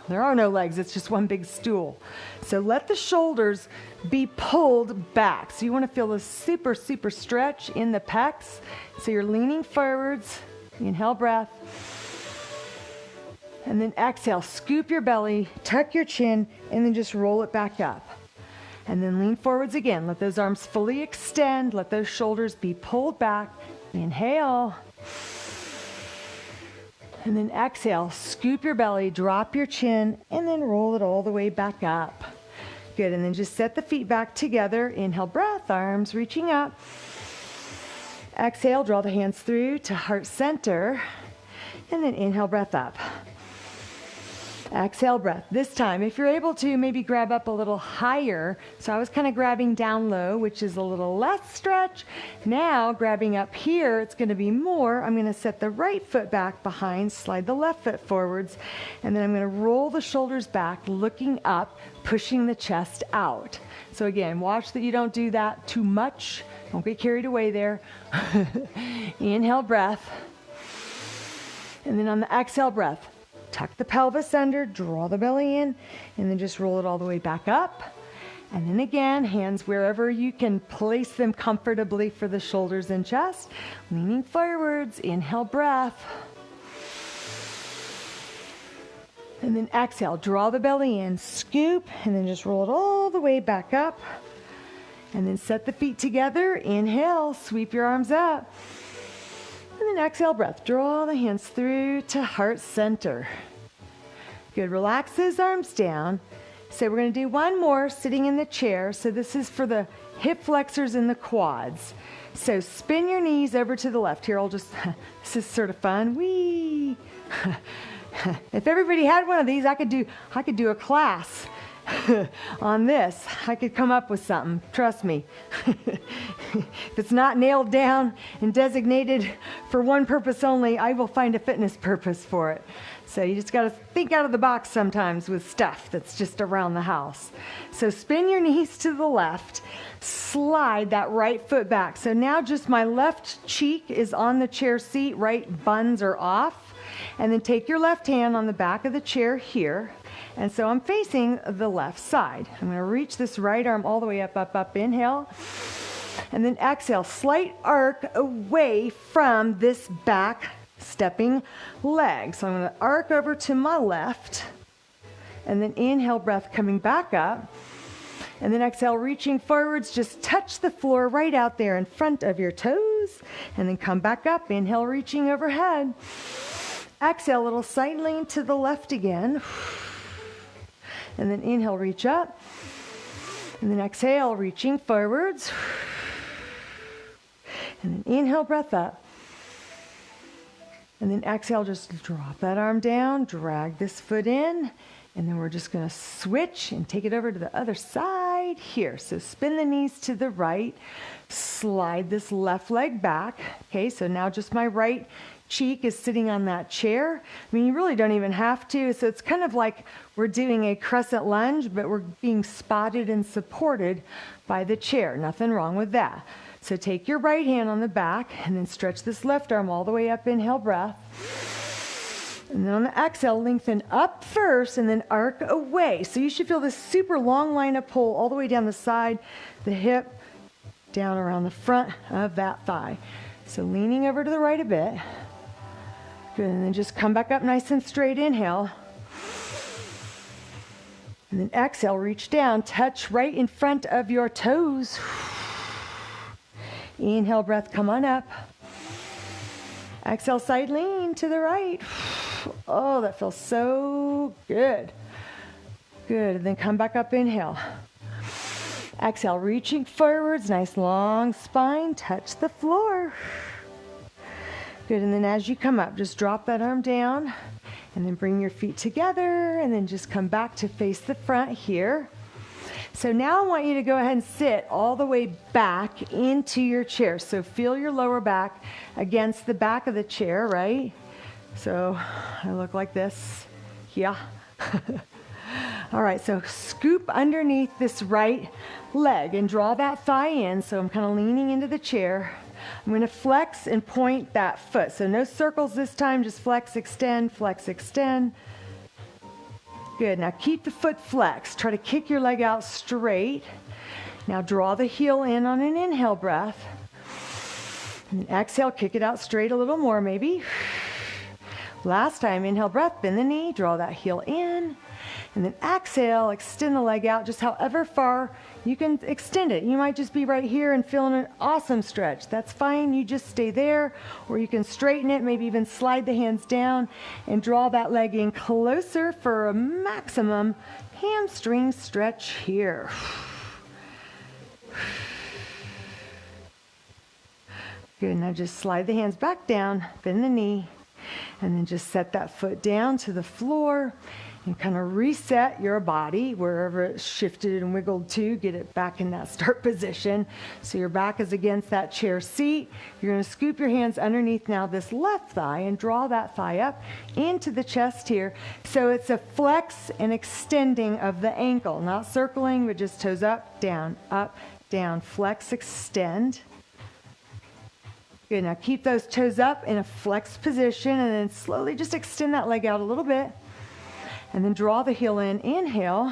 there are no legs. It's just one big stool. So let the shoulders be pulled back. So you want to feel a super, super stretch in the pecs. So you're leaning forwards. Inhale, breath. And then exhale, scoop your belly, tuck your chin, and then just roll it back up. And then lean forwards again. Let those arms fully extend. Let those shoulders be pulled back. Inhale. And then exhale, scoop your belly, drop your chin, and then roll it all the way back up. Good, and then just set the feet back together. Inhale, breath, arms reaching up. Exhale, draw the hands through to heart center. And then inhale, breath up. Exhale, breath. This time, if you're able to, maybe grab up a little higher. So I was kind of grabbing down low, which is a little less stretch. Now, grabbing up here, it's going to be more. I'm going to set the right foot back behind, slide the left foot forwards, and then I'm going to roll the shoulders back, looking up, pushing the chest out. So again, watch that you don't do that too much. Don't get carried away there. Inhale, breath. And then on the exhale breath, tuck the pelvis under, draw the belly in, and then just roll it all the way back up. And then again, hands wherever you can place them comfortably for the shoulders and chest. Leaning forwards, inhale, breath. And then exhale, draw the belly in, scoop, and then just roll it all the way back up. And then set the feet together, inhale, sweep your arms up. And then exhale, breath. Draw the hands through to heart center. Good. Relax those arms down. So we're going to do one more sitting in the chair. So this is for the hip flexors and the quads. So spin your knees over to the left. Here, I'll just, this is sort of fun. Whee! If everybody had one of these, I could do a class. on this. I could come up with something, trust me. If it's not nailed down and designated for one purpose only, I will find a fitness purpose for it. So you just got to think out of the box sometimes with stuff that's just around the house. So spin your knees to the left, slide that right foot back. So now just my left cheek is on the chair seat, right buns are off. And then take your left hand on the back of the chair here. And so I'm facing the left side. I'm going to reach this right arm all the way up, up, up. Inhale. And then exhale, slight arc away from this back stepping leg. So I'm going to arc over to my left. And then inhale, breath coming back up. And then exhale, reaching forwards. Just touch the floor right out there in front of your toes. And then come back up. Inhale, reaching overhead. Exhale, a little side lean to the left again. And then inhale, reach up. And then exhale, reaching forwards. And then inhale, breath up. And then exhale, just drop that arm down, drag this foot in. And then we're just going to switch and take it over to the other side here. So spin the knees to the right, slide this left leg back. Okay, so now just my right cheek is sitting on that chair. I mean, you really don't even have to. So it's kind of like we're doing a crescent lunge, but we're being spotted and supported by the chair. Nothing wrong with that. So take your right hand on the back and then stretch this left arm all the way up. Inhale, breath. And then on the exhale, lengthen up first and then arc away. So you should feel this super long line of pull all the way down the side, the hip, down around the front of that thigh. So leaning over to the right a bit. Good, and then just come back up nice and straight. Inhale. And then exhale, reach down, touch right in front of your toes. Inhale, breath, come on up. Exhale, side lean to the right. Oh, that feels so good. Good, and then come back up, inhale. Exhale, reaching forwards, nice long spine, touch the floor. Good, and then as you come up, just drop that arm down and then bring your feet together and then just come back to face the front here. So now I want you to go ahead and sit all the way back into your chair. So feel your lower back against the back of the chair, right? So I look like this. Yeah. All right, so scoop underneath this right leg and draw that thigh in. So I'm kind of leaning into the chair. I'm going to flex and point that foot. So no circles this time, just flex, extend, flex, extend. Good, now keep the foot flexed. Try to kick your leg out straight. Now draw the heel in on an inhale breath. And then exhale, kick it out straight a little more maybe. Last time, inhale breath, bend the knee, draw that heel in. And then exhale, extend the leg out just however far you can extend it. You might just be right here and feeling an awesome stretch. That's fine, you just stay there. Or you can straighten it, maybe even slide the hands down and draw that leg in closer for a maximum hamstring stretch here. Good, now just slide the hands back down, bend the knee, and then just set that foot down to the floor and kind of reset your body wherever it shifted and wiggled to, get it back in that start position. So your back is against that chair seat. You're going to scoop your hands underneath now this left thigh and draw that thigh up into the chest here. So it's a flex and extending of the ankle, not circling, but just toes up, down, flex, extend. Good, now keep those toes up in a flexed position and then slowly just extend that leg out a little bit. And then draw the heel in, inhale.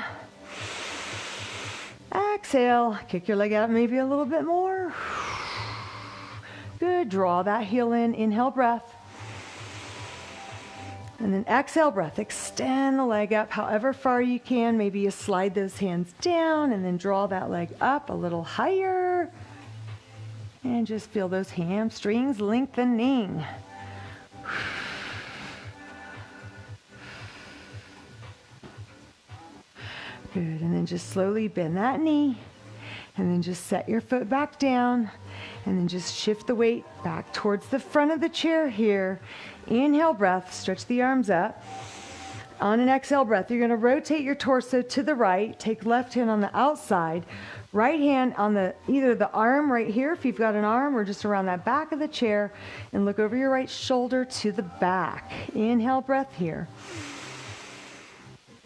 Exhale, kick your leg out maybe a little bit more. Good, draw that heel in, inhale, breath. And then exhale, breath, extend the leg up however far you can. Maybe you slide those hands down and then draw that leg up a little higher. And just feel those hamstrings lengthening. Good, and then just slowly bend that knee, and then just set your foot back down, and then just shift the weight back towards the front of the chair here. Inhale, breath, stretch the arms up. On an exhale breath, you're going to rotate your torso to the right, take left hand on the outside, right hand on either the arm right here if you've got an arm, or just around that back of the chair, and look over your right shoulder to the back. Inhale breath here.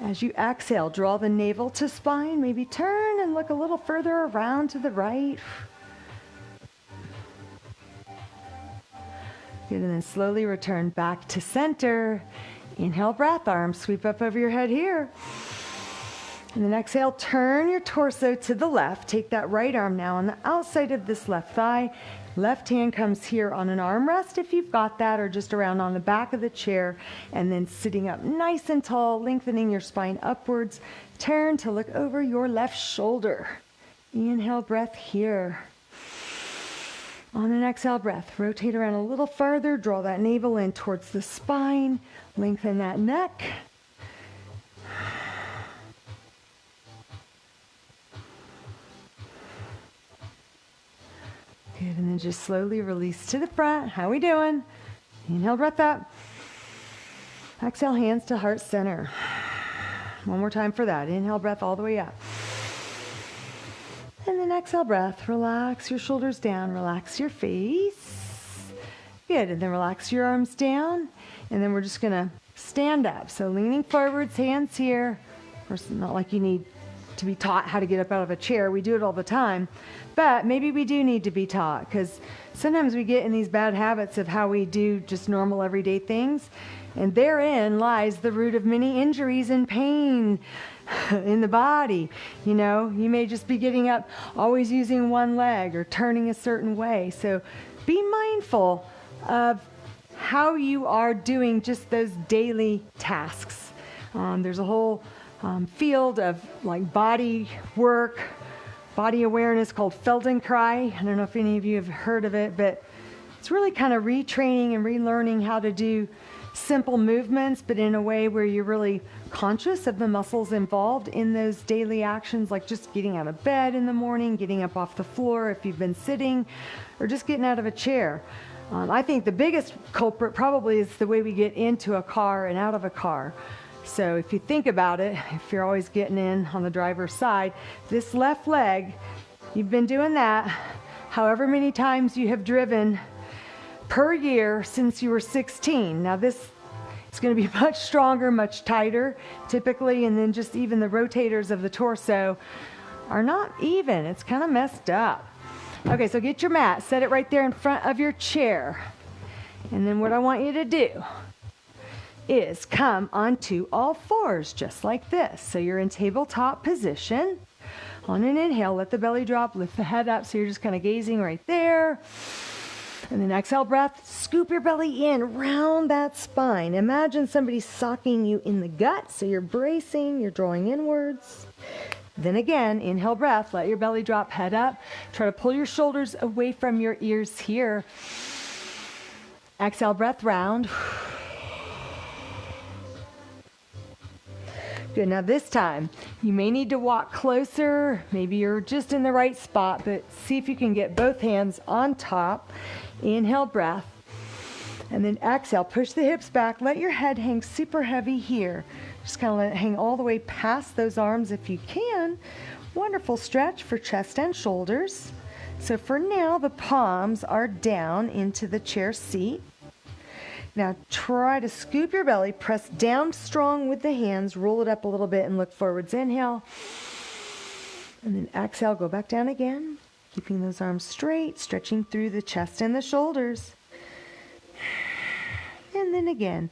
As you exhale, draw the navel to spine, maybe turn and look a little further around to the right. Good, and then slowly return back to center. Inhale, breath, arms sweep up over your head here. And then exhale, turn your torso to the left. Take that right arm now on the outside of this left thigh. Left hand comes here on an armrest if you've got that, or just around on the back of the chair. And then sitting up nice and tall, lengthening your spine upwards. Turn to look over your left shoulder. Inhale, breath here. On an exhale breath, rotate around a little further, draw that navel in towards the spine, lengthen that neck. Good, and then just slowly release to the front. How we doing? Inhale, breath up. Exhale, hands to heart center. One more time for that. Inhale, breath all the way up. And then exhale, breath. Relax your shoulders down. Relax your face. Good. And then relax your arms down. And then we're just going to stand up. So leaning forwards, hands here. Of course, not like you need to be taught how to get up out of a chair. We do it all the time. But maybe we do need to be taught, because sometimes we get in these bad habits of how we do just normal everyday things. And therein lies the root of many injuries and pain in the body. You know, you may just be getting up, always using one leg or turning a certain way. So be mindful of how you are doing just those daily tasks. There's a whole field of like body work, body awareness called Feldenkrais. I don't know if any of you have heard of it, but it's really kind of retraining and relearning how to do simple movements, but in a way where you're really conscious of the muscles involved in those daily actions, like just getting out of bed in the morning, getting up off the floor if you've been sitting, or just getting out of a chair. I think the biggest culprit probably is the way we get into a car and out of a car. So if you think about it, if you're always getting in on the driver's side, this left leg, you've been doing that however many times you have driven per year since you were 16. Now this is going to be much stronger, much tighter typically, and then just even the rotators of the torso are not even. It's kind of messed up. Okay, so get your mat, set it right there in front of your chair. And then what I want you to do is come onto all fours just like this. So you're in tabletop position. On an inhale, let the belly drop, lift the head up, so you're just kind of gazing right there. And then exhale breath, scoop your belly in, round that spine. Imagine somebody socking you in the gut, so you're bracing, you're drawing inwards. Then again, inhale breath, let your belly drop, head up. Try to pull your shoulders away from your ears here. Exhale breath, round. Good, now this time, you may need to walk closer. Maybe you're just in the right spot, but see if you can get both hands on top. Inhale, breath. And then exhale, push the hips back. Let your head hang super heavy here. Just kind of let it hang all the way past those arms if you can. Wonderful stretch for chest and shoulders. So for now, the palms are down into the chair seat. Now try to scoop your belly, press down strong with the hands, roll it up a little bit and look forwards. Inhale. And then exhale, go back down again. Keeping those arms straight, stretching through the chest and the shoulders. And then again,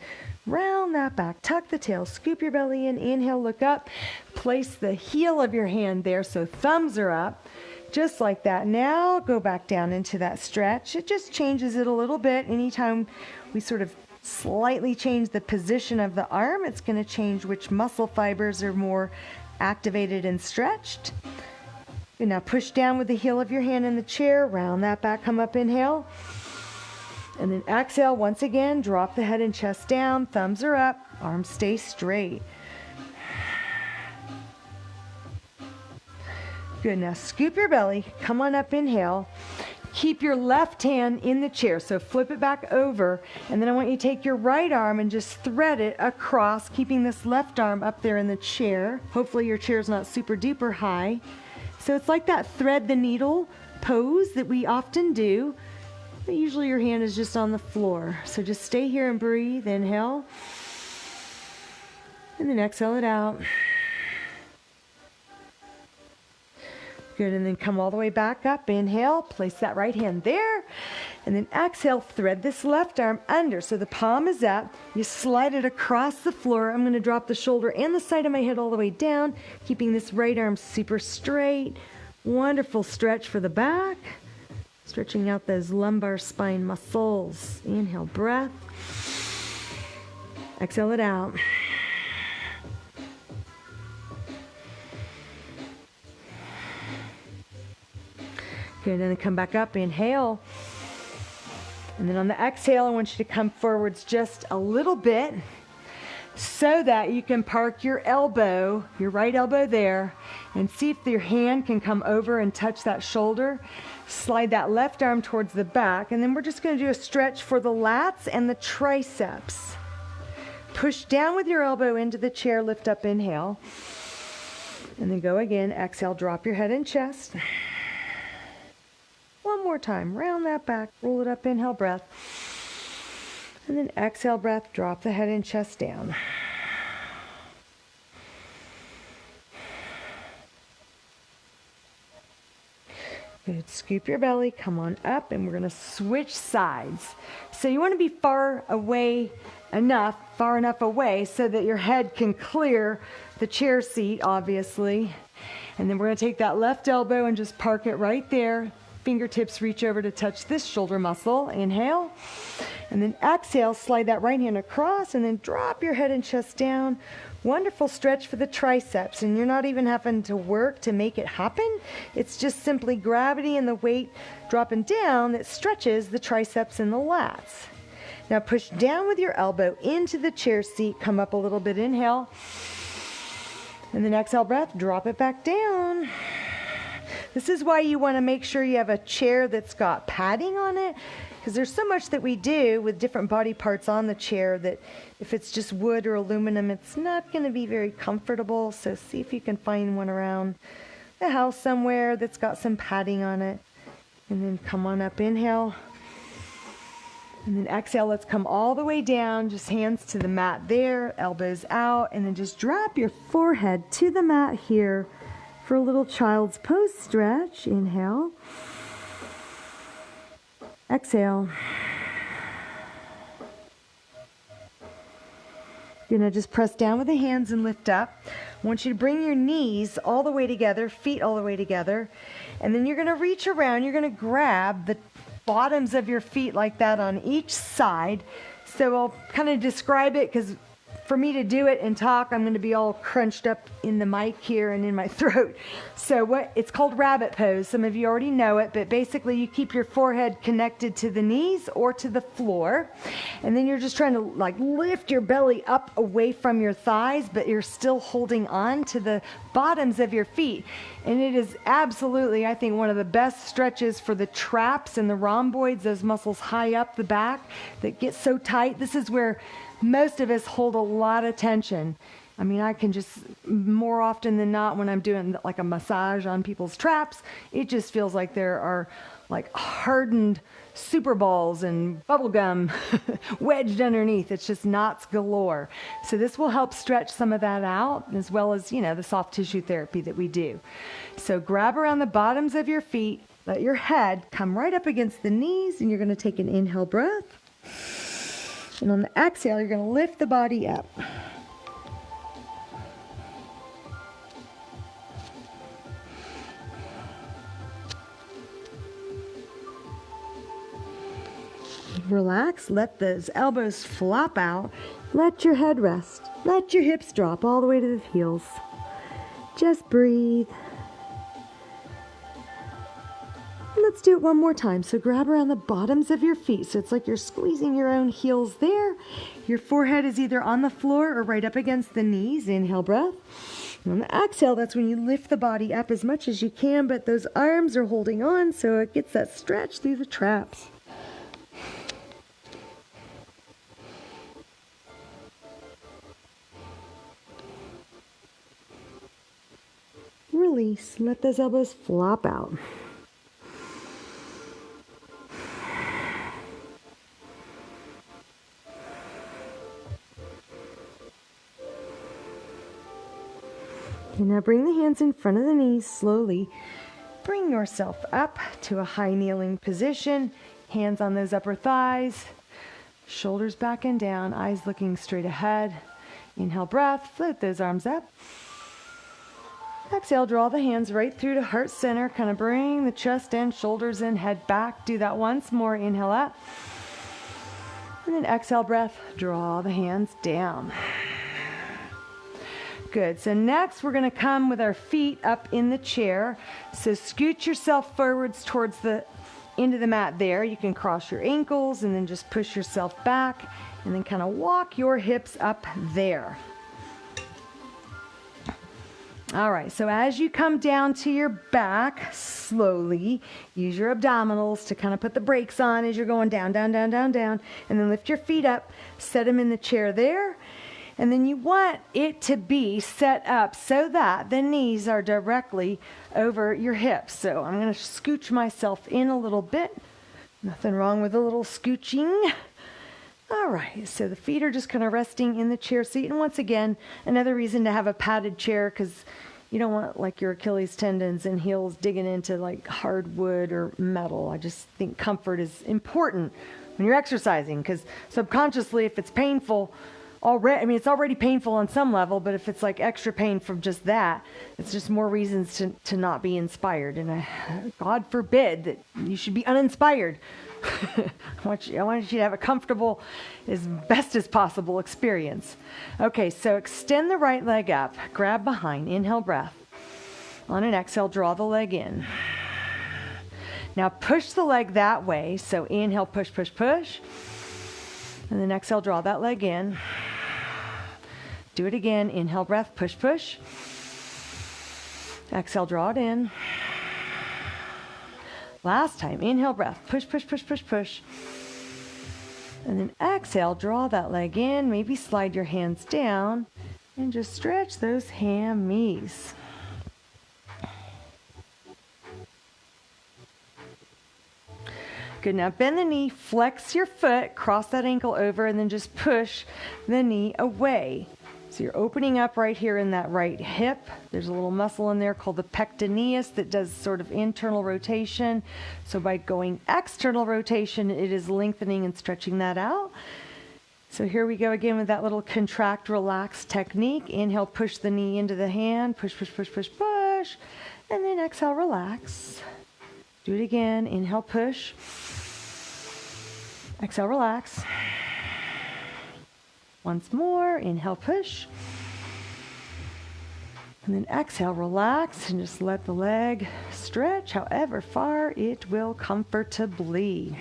round that back, tuck the tail, scoop your belly in, inhale, look up. Place the heel of your hand there, so thumbs are up. Just like that. Now go back down into that stretch. It just changes it a little bit. Anytime we sort of slightly change the position of the arm, it's going to change which muscle fibers are more activated and stretched. And now push down with the heel of your hand in the chair, round that back, come up, inhale. And then exhale once again, drop the head and chest down, thumbs are up, arms stay straight. Good, now scoop your belly, come on up, inhale. Keep your left hand in the chair, so flip it back over, and then I want you to take your right arm and just thread it across, keeping this left arm up there in the chair. Hopefully your chair's not super duper high. So it's like that thread the needle pose that we often do, but usually your hand is just on the floor. So just stay here and breathe. Inhale, and then exhale it out. Good, and then come all the way back up. Inhale, place that right hand there, and then exhale, thread this left arm under. So the palm is up, you slide it across the floor. I'm gonna drop the shoulder and the side of my head all the way down, keeping this right arm super straight. Wonderful stretch for the back, stretching out those lumbar spine muscles. Inhale, breath. Exhale it out. Good, and then come back up, inhale. And then on the exhale, I want you to come forwards just a little bit so that you can park your elbow, your right elbow there, and see if your hand can come over and touch that shoulder. Slide that left arm towards the back, and then we're just gonna do a stretch for the lats and the triceps. Push down with your elbow into the chair, lift up, inhale. And then go again, exhale, drop your head and chest. One more time, round that back, roll it up, inhale, breath. And then exhale, breath, drop the head and chest down. Good, scoop your belly, come on up, and we're gonna switch sides. So you wanna be far enough away so that your head can clear the chair seat, obviously. And then we're gonna take that left elbow and just park it right there. Fingertips reach over to touch this shoulder muscle. Inhale. And then exhale, slide that right hand across and then drop your head and chest down. Wonderful stretch for the triceps. And you're not even having to work to make it happen. It's just simply gravity and the weight dropping down that stretches the triceps and the lats. Now push down with your elbow into the chair seat. Come up a little bit. Inhale. And then exhale, breath. Drop it back down. This is why you want to make sure you have a chair that's got padding on it, because there's so much that we do with different body parts on the chair that if it's just wood or aluminum, it's not going to be very comfortable. So see if you can find one around the house somewhere that's got some padding on it. And then come on up, inhale. And then exhale, let's come all the way down, just hands to the mat there, elbows out, and then just drop your forehead to the mat here. For a little child's pose stretch. Inhale. Exhale. You're going to just press down with the hands and lift up. I want you to bring your knees all the way together, feet all the way together. And then you're going to reach around. You're going to grab the bottoms of your feet like that on each side. So I'll kind of describe it because for me to do it and talk, I'm going to be all crunched up in the mic here and in my throat. So it's called rabbit pose. Some of you already know it, but basically you keep your forehead connected to the knees or to the floor. And then you're just trying to like lift your belly up away from your thighs, but you're still holding on to the bottoms of your feet. And it is absolutely, I think, one of the best stretches for the traps and the rhomboids, those muscles high up the back that get so tight. This is where most of us hold a lot of tension. I mean, I can just, more often than not, when I'm doing like a massage on people's traps, it just feels like there are like hardened super balls and bubble gum wedged underneath. It's just knots galore. So this will help stretch some of that out, as well as, the soft tissue therapy that we do. So grab around the bottoms of your feet, let your head come right up against the knees, and you're going to take an inhale breath. And on the exhale, you're going to lift the body up. Relax, let those elbows flop out. Let your head rest. Let your hips drop all the way to the heels. Just breathe. Let's do it one more time. So grab around the bottoms of your feet. So it's like you're squeezing your own heels there. Your forehead is either on the floor or right up against the knees. Inhale, breath. On the exhale, that's when you lift the body up as much as you can, but those arms are holding on so it gets that stretch through the traps. Release. Let those elbows flop out. Okay, now bring the hands in front of the knees slowly. Bring yourself up to a high kneeling position. Hands on those upper thighs. Shoulders back and down. Eyes looking straight ahead. Inhale, breath. Float those arms up. Exhale, draw the hands right through to heart center. Kind of bring the chest and shoulders in, head back. Do that once more. Inhale up. And then exhale, breath. Draw the hands down. Good. So next we're going to come with our feet up in the chair. So scoot yourself forwards towards the end of the mat there. You can cross your ankles and then just push yourself back and then kind of walk your hips up there. All right, so as you come down to your back, slowly, use your abdominals to kind of put the brakes on as you're going down, down, down, down, down, and then lift your feet up, set them in the chair there, and then you want it to be set up so that the knees are directly over your hips. So I'm going to scooch myself in a little bit. Nothing wrong with a little scooching. All right, so the feet are just kind of resting in the chair seat. And once again, another reason to have a padded chair, because you don't want like your Achilles tendons and heels digging into like hardwood or metal. I just think comfort is important when you're exercising, because subconsciously, if it's painful, it's already painful on some level, but if it's like extra pain from just that, it's just more reasons to not be inspired. And God forbid that you should be uninspired. I want you to have a comfortable, as best as possible experience. Okay, so extend the right leg up, grab behind, inhale, breath. On an exhale, draw the leg in. Now push the leg that way, so inhale, push, push, push. And then exhale, draw that leg in. Do it again, inhale, breath, push, push. Exhale, draw it in. Last time, inhale, breath, push, push, push, push, push. And then exhale, draw that leg in, maybe slide your hands down, and just stretch those hammies. Good, now bend the knee, flex your foot, cross that ankle over, and then just push the knee away. So you're opening up right here in that right hip. There's a little muscle in there called the pectineus that does sort of internal rotation. So by going external rotation, it is lengthening and stretching that out. So here we go again with that little contract, relax technique. Inhale, push the knee into the hand. Push, push, push, push, push. And then exhale, relax. Do it again. Inhale, push. Exhale, relax. Once more, inhale, push. And then exhale, relax, and just let the leg stretch however far it will comfortably.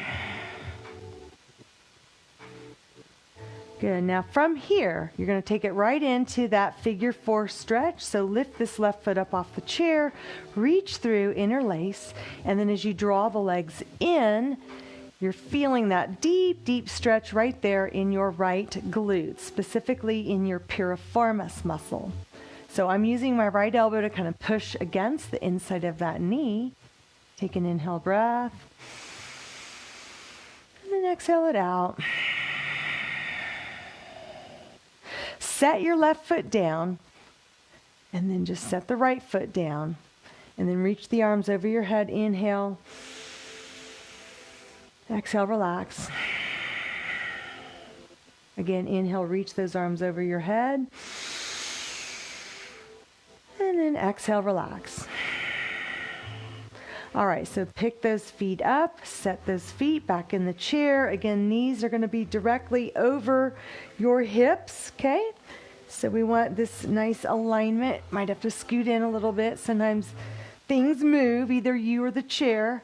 Good. Now from here, you're going to take it right into that figure 4 stretch. So lift this left foot up off the chair, reach through, interlace, and then as you draw the legs in, you're feeling that deep, deep stretch right there in your right glute, specifically in your piriformis muscle. So I'm using my right elbow to kind of push against the inside of that knee. Take an inhale breath. And then exhale it out. Set your left foot down. And then just set the right foot down. And then reach the arms over your head. Inhale. Exhale, relax. Again, inhale, reach those arms over your head. And then exhale, relax. All right, so pick those feet up, set those feet back in the chair. Again, knees are going to be directly over your hips, okay? So we want this nice alignment. Might have to scoot in a little bit. Sometimes things move, either you or the chair.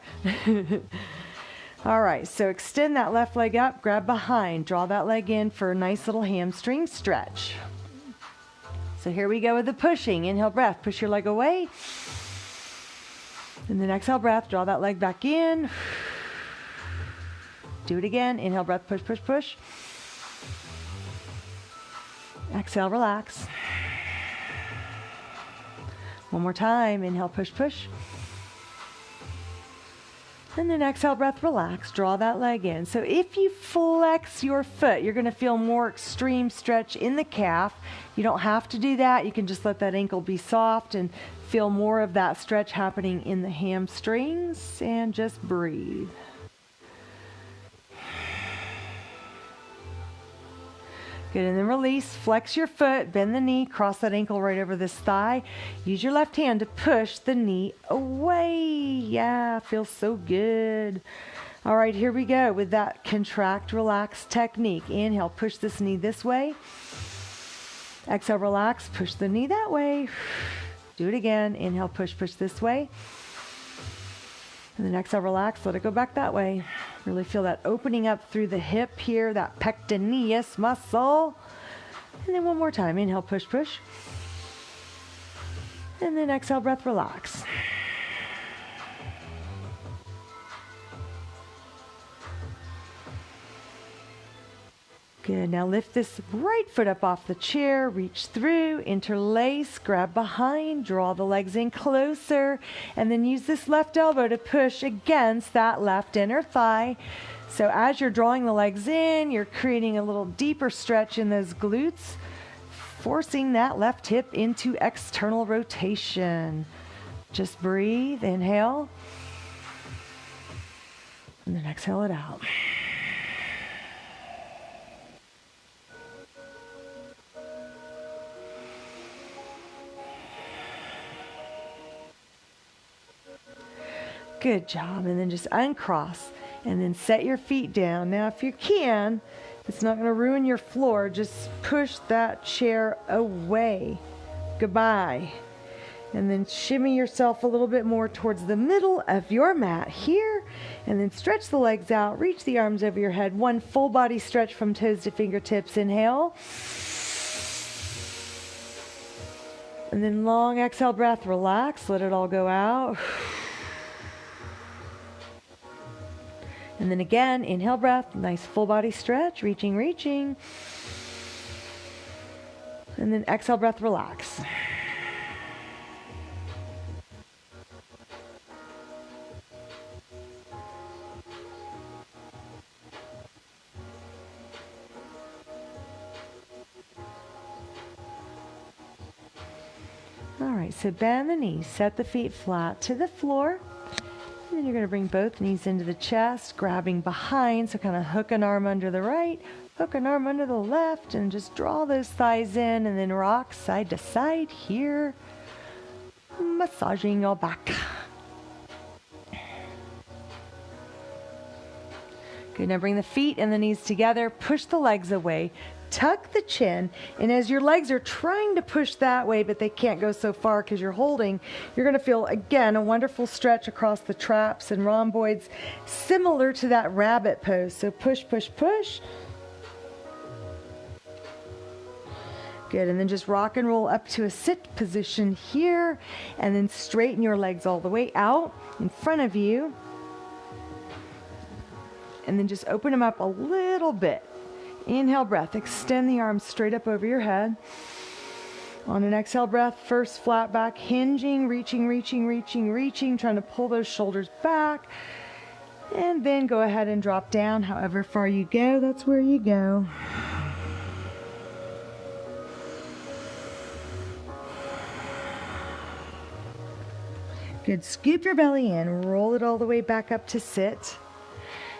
All right, so extend that left leg up, grab behind, draw that leg in for a nice little hamstring stretch. So here we go with the pushing. Inhale breath, push your leg away. And then exhale breath, draw that leg back in. Do it again. Inhale breath, push, push, push. Exhale, relax. One more time. Inhale, push, push. And then exhale, breath, relax. Draw that leg in. So if you flex your foot, you're going to feel more extreme stretch in the calf. You don't have to do that. You can just let that ankle be soft and feel more of that stretch happening in the hamstrings, and just breathe. Good, and then release, flex your foot, bend the knee, cross that ankle right over this thigh. Use your left hand to push the knee away. Yeah, feels so good. All right, here we go with that contract, relax technique. Inhale, push this knee this way. Exhale, relax, push the knee that way. Do it again. Inhale, push, push this way. And then exhale, relax, let it go back that way. Really feel that opening up through the hip here, that pectineus muscle. And then one more time. Inhale, push, push. And then exhale, breath, relax. Good. Now lift this right foot up off the chair, reach through, interlace, grab behind, draw the legs in closer, and then use this left elbow to push against that left inner thigh. So as you're drawing the legs in, you're creating a little deeper stretch in those glutes, forcing that left hip into external rotation. Just breathe, inhale, and then exhale it out. Good job. And then just uncross and then set your feet down. Now, if you can, it's not going to ruin your floor. Just push that chair away. Goodbye. And then shimmy yourself a little bit more towards the middle of your mat here. And then stretch the legs out. Reach the arms over your head. One full body stretch from toes to fingertips. Inhale. And then long exhale breath. Relax. Let it all go out. And then again, inhale breath, nice full body stretch, reaching, reaching. And then exhale breath, relax. All right, so bend the knees, set the feet flat to the floor. And then you're going to bring both knees into the chest, grabbing behind, so kind of hook an arm under the right, hook an arm under the left, and just draw those thighs in, and then rock side to side here, massaging your back. Good, now bring the feet and the knees together, push the legs away, tuck the chin, and as your legs are trying to push that way, but they can't go so far because you're holding, you're going to feel, again, a wonderful stretch across the traps and rhomboids, similar to that rabbit pose. So push, push, push. Good, and then just rock and roll up to a sit position here, and then straighten your legs all the way out in front of you. And then just open them up a little bit. Inhale breath, extend the arms straight up over your head. On an exhale breath, first flat back, hinging, reaching, reaching, reaching, reaching, trying to pull those shoulders back. And then go ahead and drop down. However far you go, that's where you go. Good, scoop your belly in, roll it all the way back up to sit.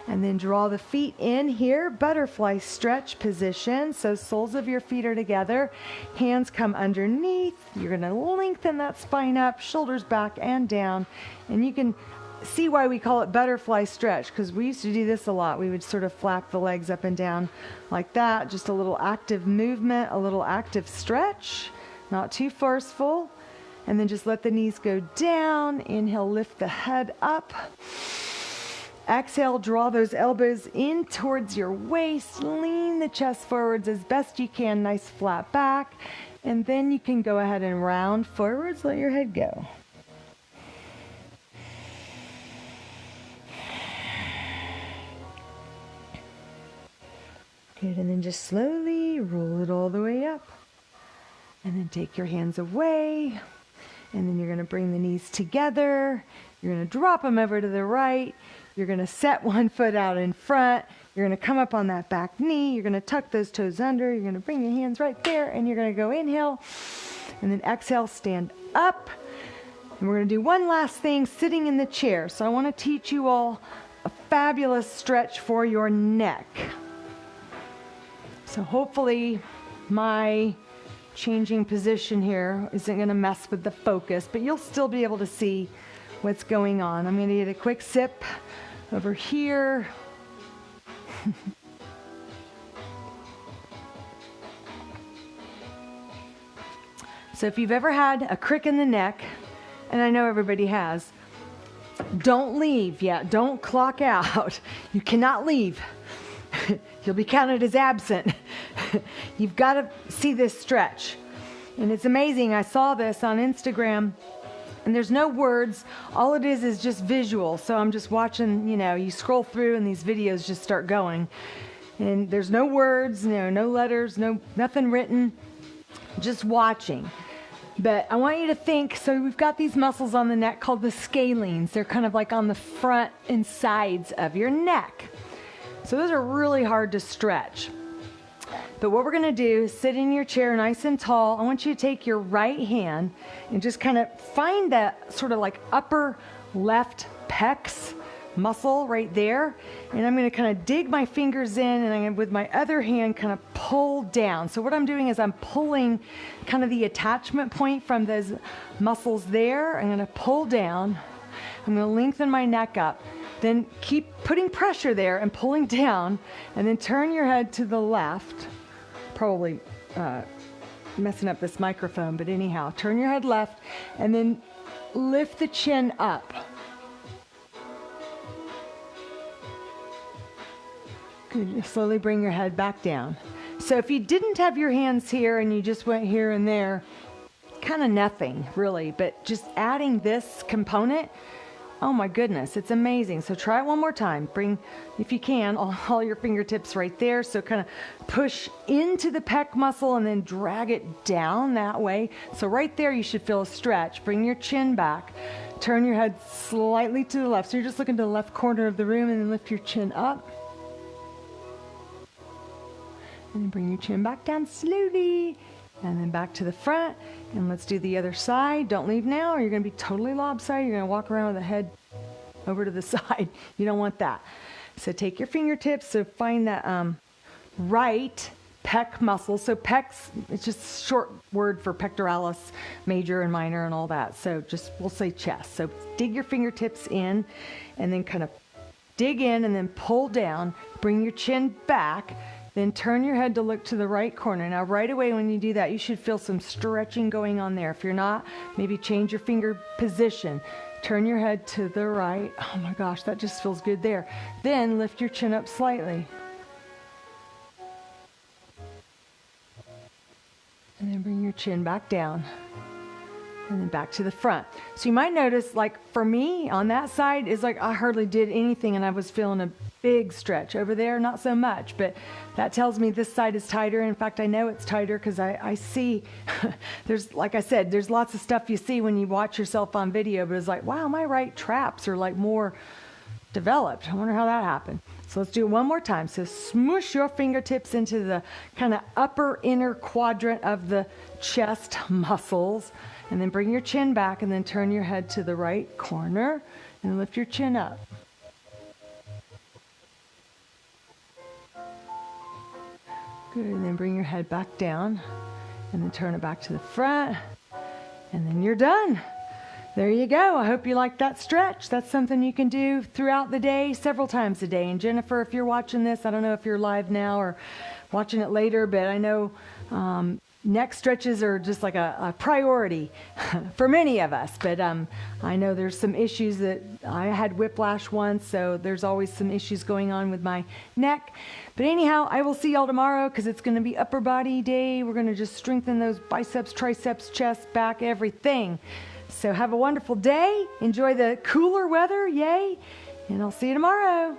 And then draw the feet in here, butterfly stretch position. So soles of your feet are together, hands come underneath. You're gonna lengthen that spine up, shoulders back and down. And you can see why we call it butterfly stretch, because we used to do this a lot. We would sort of flap the legs up and down like that. Just a little active movement, a little active stretch, not too forceful. And then just let the knees go down. Inhale, lift the head up. Exhale, draw those elbows in towards your waist. Lean the chest forwards as best you can. Nice flat back. And then you can go ahead and round forwards, let your head go. Good, and then just slowly roll it all the way up. And then take your hands away. And then you're going to bring the knees together. You're going to drop them over to the right. You're going to set one foot out in front. You're going to come up on that back knee. You're going to tuck those toes under. You're going to bring your hands right there. And you're going to go inhale. And then exhale, stand up. And we're going to do one last thing, sitting in the chair. So I want to teach you all a fabulous stretch for your neck. So hopefully my changing position here isn't going to mess with the focus, but you'll still be able to see what's going on. I'm going to get a quick sip over here. So if you've ever had a crick in the neck, and I know everybody has, don't leave yet. Don't clock out. You cannot leave. You'll be counted as absent. You've got to see this stretch. And it's amazing. I saw this on Instagram, and there's no words. All it is just visual. So I'm just watching, you scroll through and these videos just start going. And there's no words, no letters, nothing written, just watching. But I want you to think, so we've got these muscles on the neck called the scalenes. They're kind of like on the front and sides of your neck. So those are really hard to stretch. But what we're going to do is sit in your chair nice and tall. I want you to take your right hand and just kind of find that sort of like upper left pecs muscle right there. And I'm going to kind of dig my fingers in, and I'm going to, with my other hand, kind of pull down. So what I'm doing is I'm pulling kind of the attachment point from those muscles there. I'm going to pull down. I'm going to lengthen my neck up. Then keep putting pressure there and pulling down, and then turn your head to the left. Probably messing up this microphone, but anyhow, turn your head left, and then lift the chin up. Good. Just slowly bring your head back down. So if you didn't have your hands here and you just went here and there, kind of nothing really, but just adding this component, oh my goodness, it's amazing. So try it one more time. Bring, if you can, all your fingertips right there. So kind of push into the pec muscle and then drag it down that way. So right there you should feel a stretch. Bring your chin back. Turn your head slightly to the left. So you're just looking to the left corner of the room, and then lift your chin up. And then bring your chin back down slowly. And then back to the front, and let's do the other side. Don't leave now, or you're going to be totally lopsided. You're going to walk around with the head over to the side. You don't want that. So take your fingertips, so find that right pec muscle. So pecs, it's just a short word for pectoralis major and minor and all that. So just, we'll say chest. So dig your fingertips in, and then kind of dig in, and then pull down. Bring your chin back. Then turn your head to look to the right corner. Now, right away when you do that, you should feel some stretching going on there. If you're not, maybe change your finger position. Turn your head to the right. Oh my gosh, that just feels good there. Then lift your chin up slightly. And then bring your chin back down. And then back to the front. So you might notice, like for me on that side, is like I hardly did anything, and I was feeling a big stretch. Over there, not so much, but that tells me this side is tighter. In fact, I know it's tighter because I see, there's, like I said, there's lots of stuff you see when you watch yourself on video, but it's like, wow, my right traps are like more developed. I wonder how that happened. So let's do it one more time. So smoosh your fingertips into the kind of upper inner quadrant of the chest muscles, and then bring your chin back, and then turn your head to the right corner and lift your chin up. Good, and then bring your head back down, and then turn it back to the front, and then you're done. There you go. I hope you liked that stretch. That's something you can do throughout the day, several times a day. And Jennifer, if you're watching this, I don't know if you're live now or watching it later, but I know neck stretches are just like a priority for many of us. But I know there's some issues that I had whiplash once, so there's always some issues going on with my neck. But anyhow, I will see y'all tomorrow because it's going to be upper body day. We're going to just strengthen those biceps, triceps, chest, back, everything. So have a wonderful day. Enjoy the cooler weather. Yay. And I'll see you tomorrow.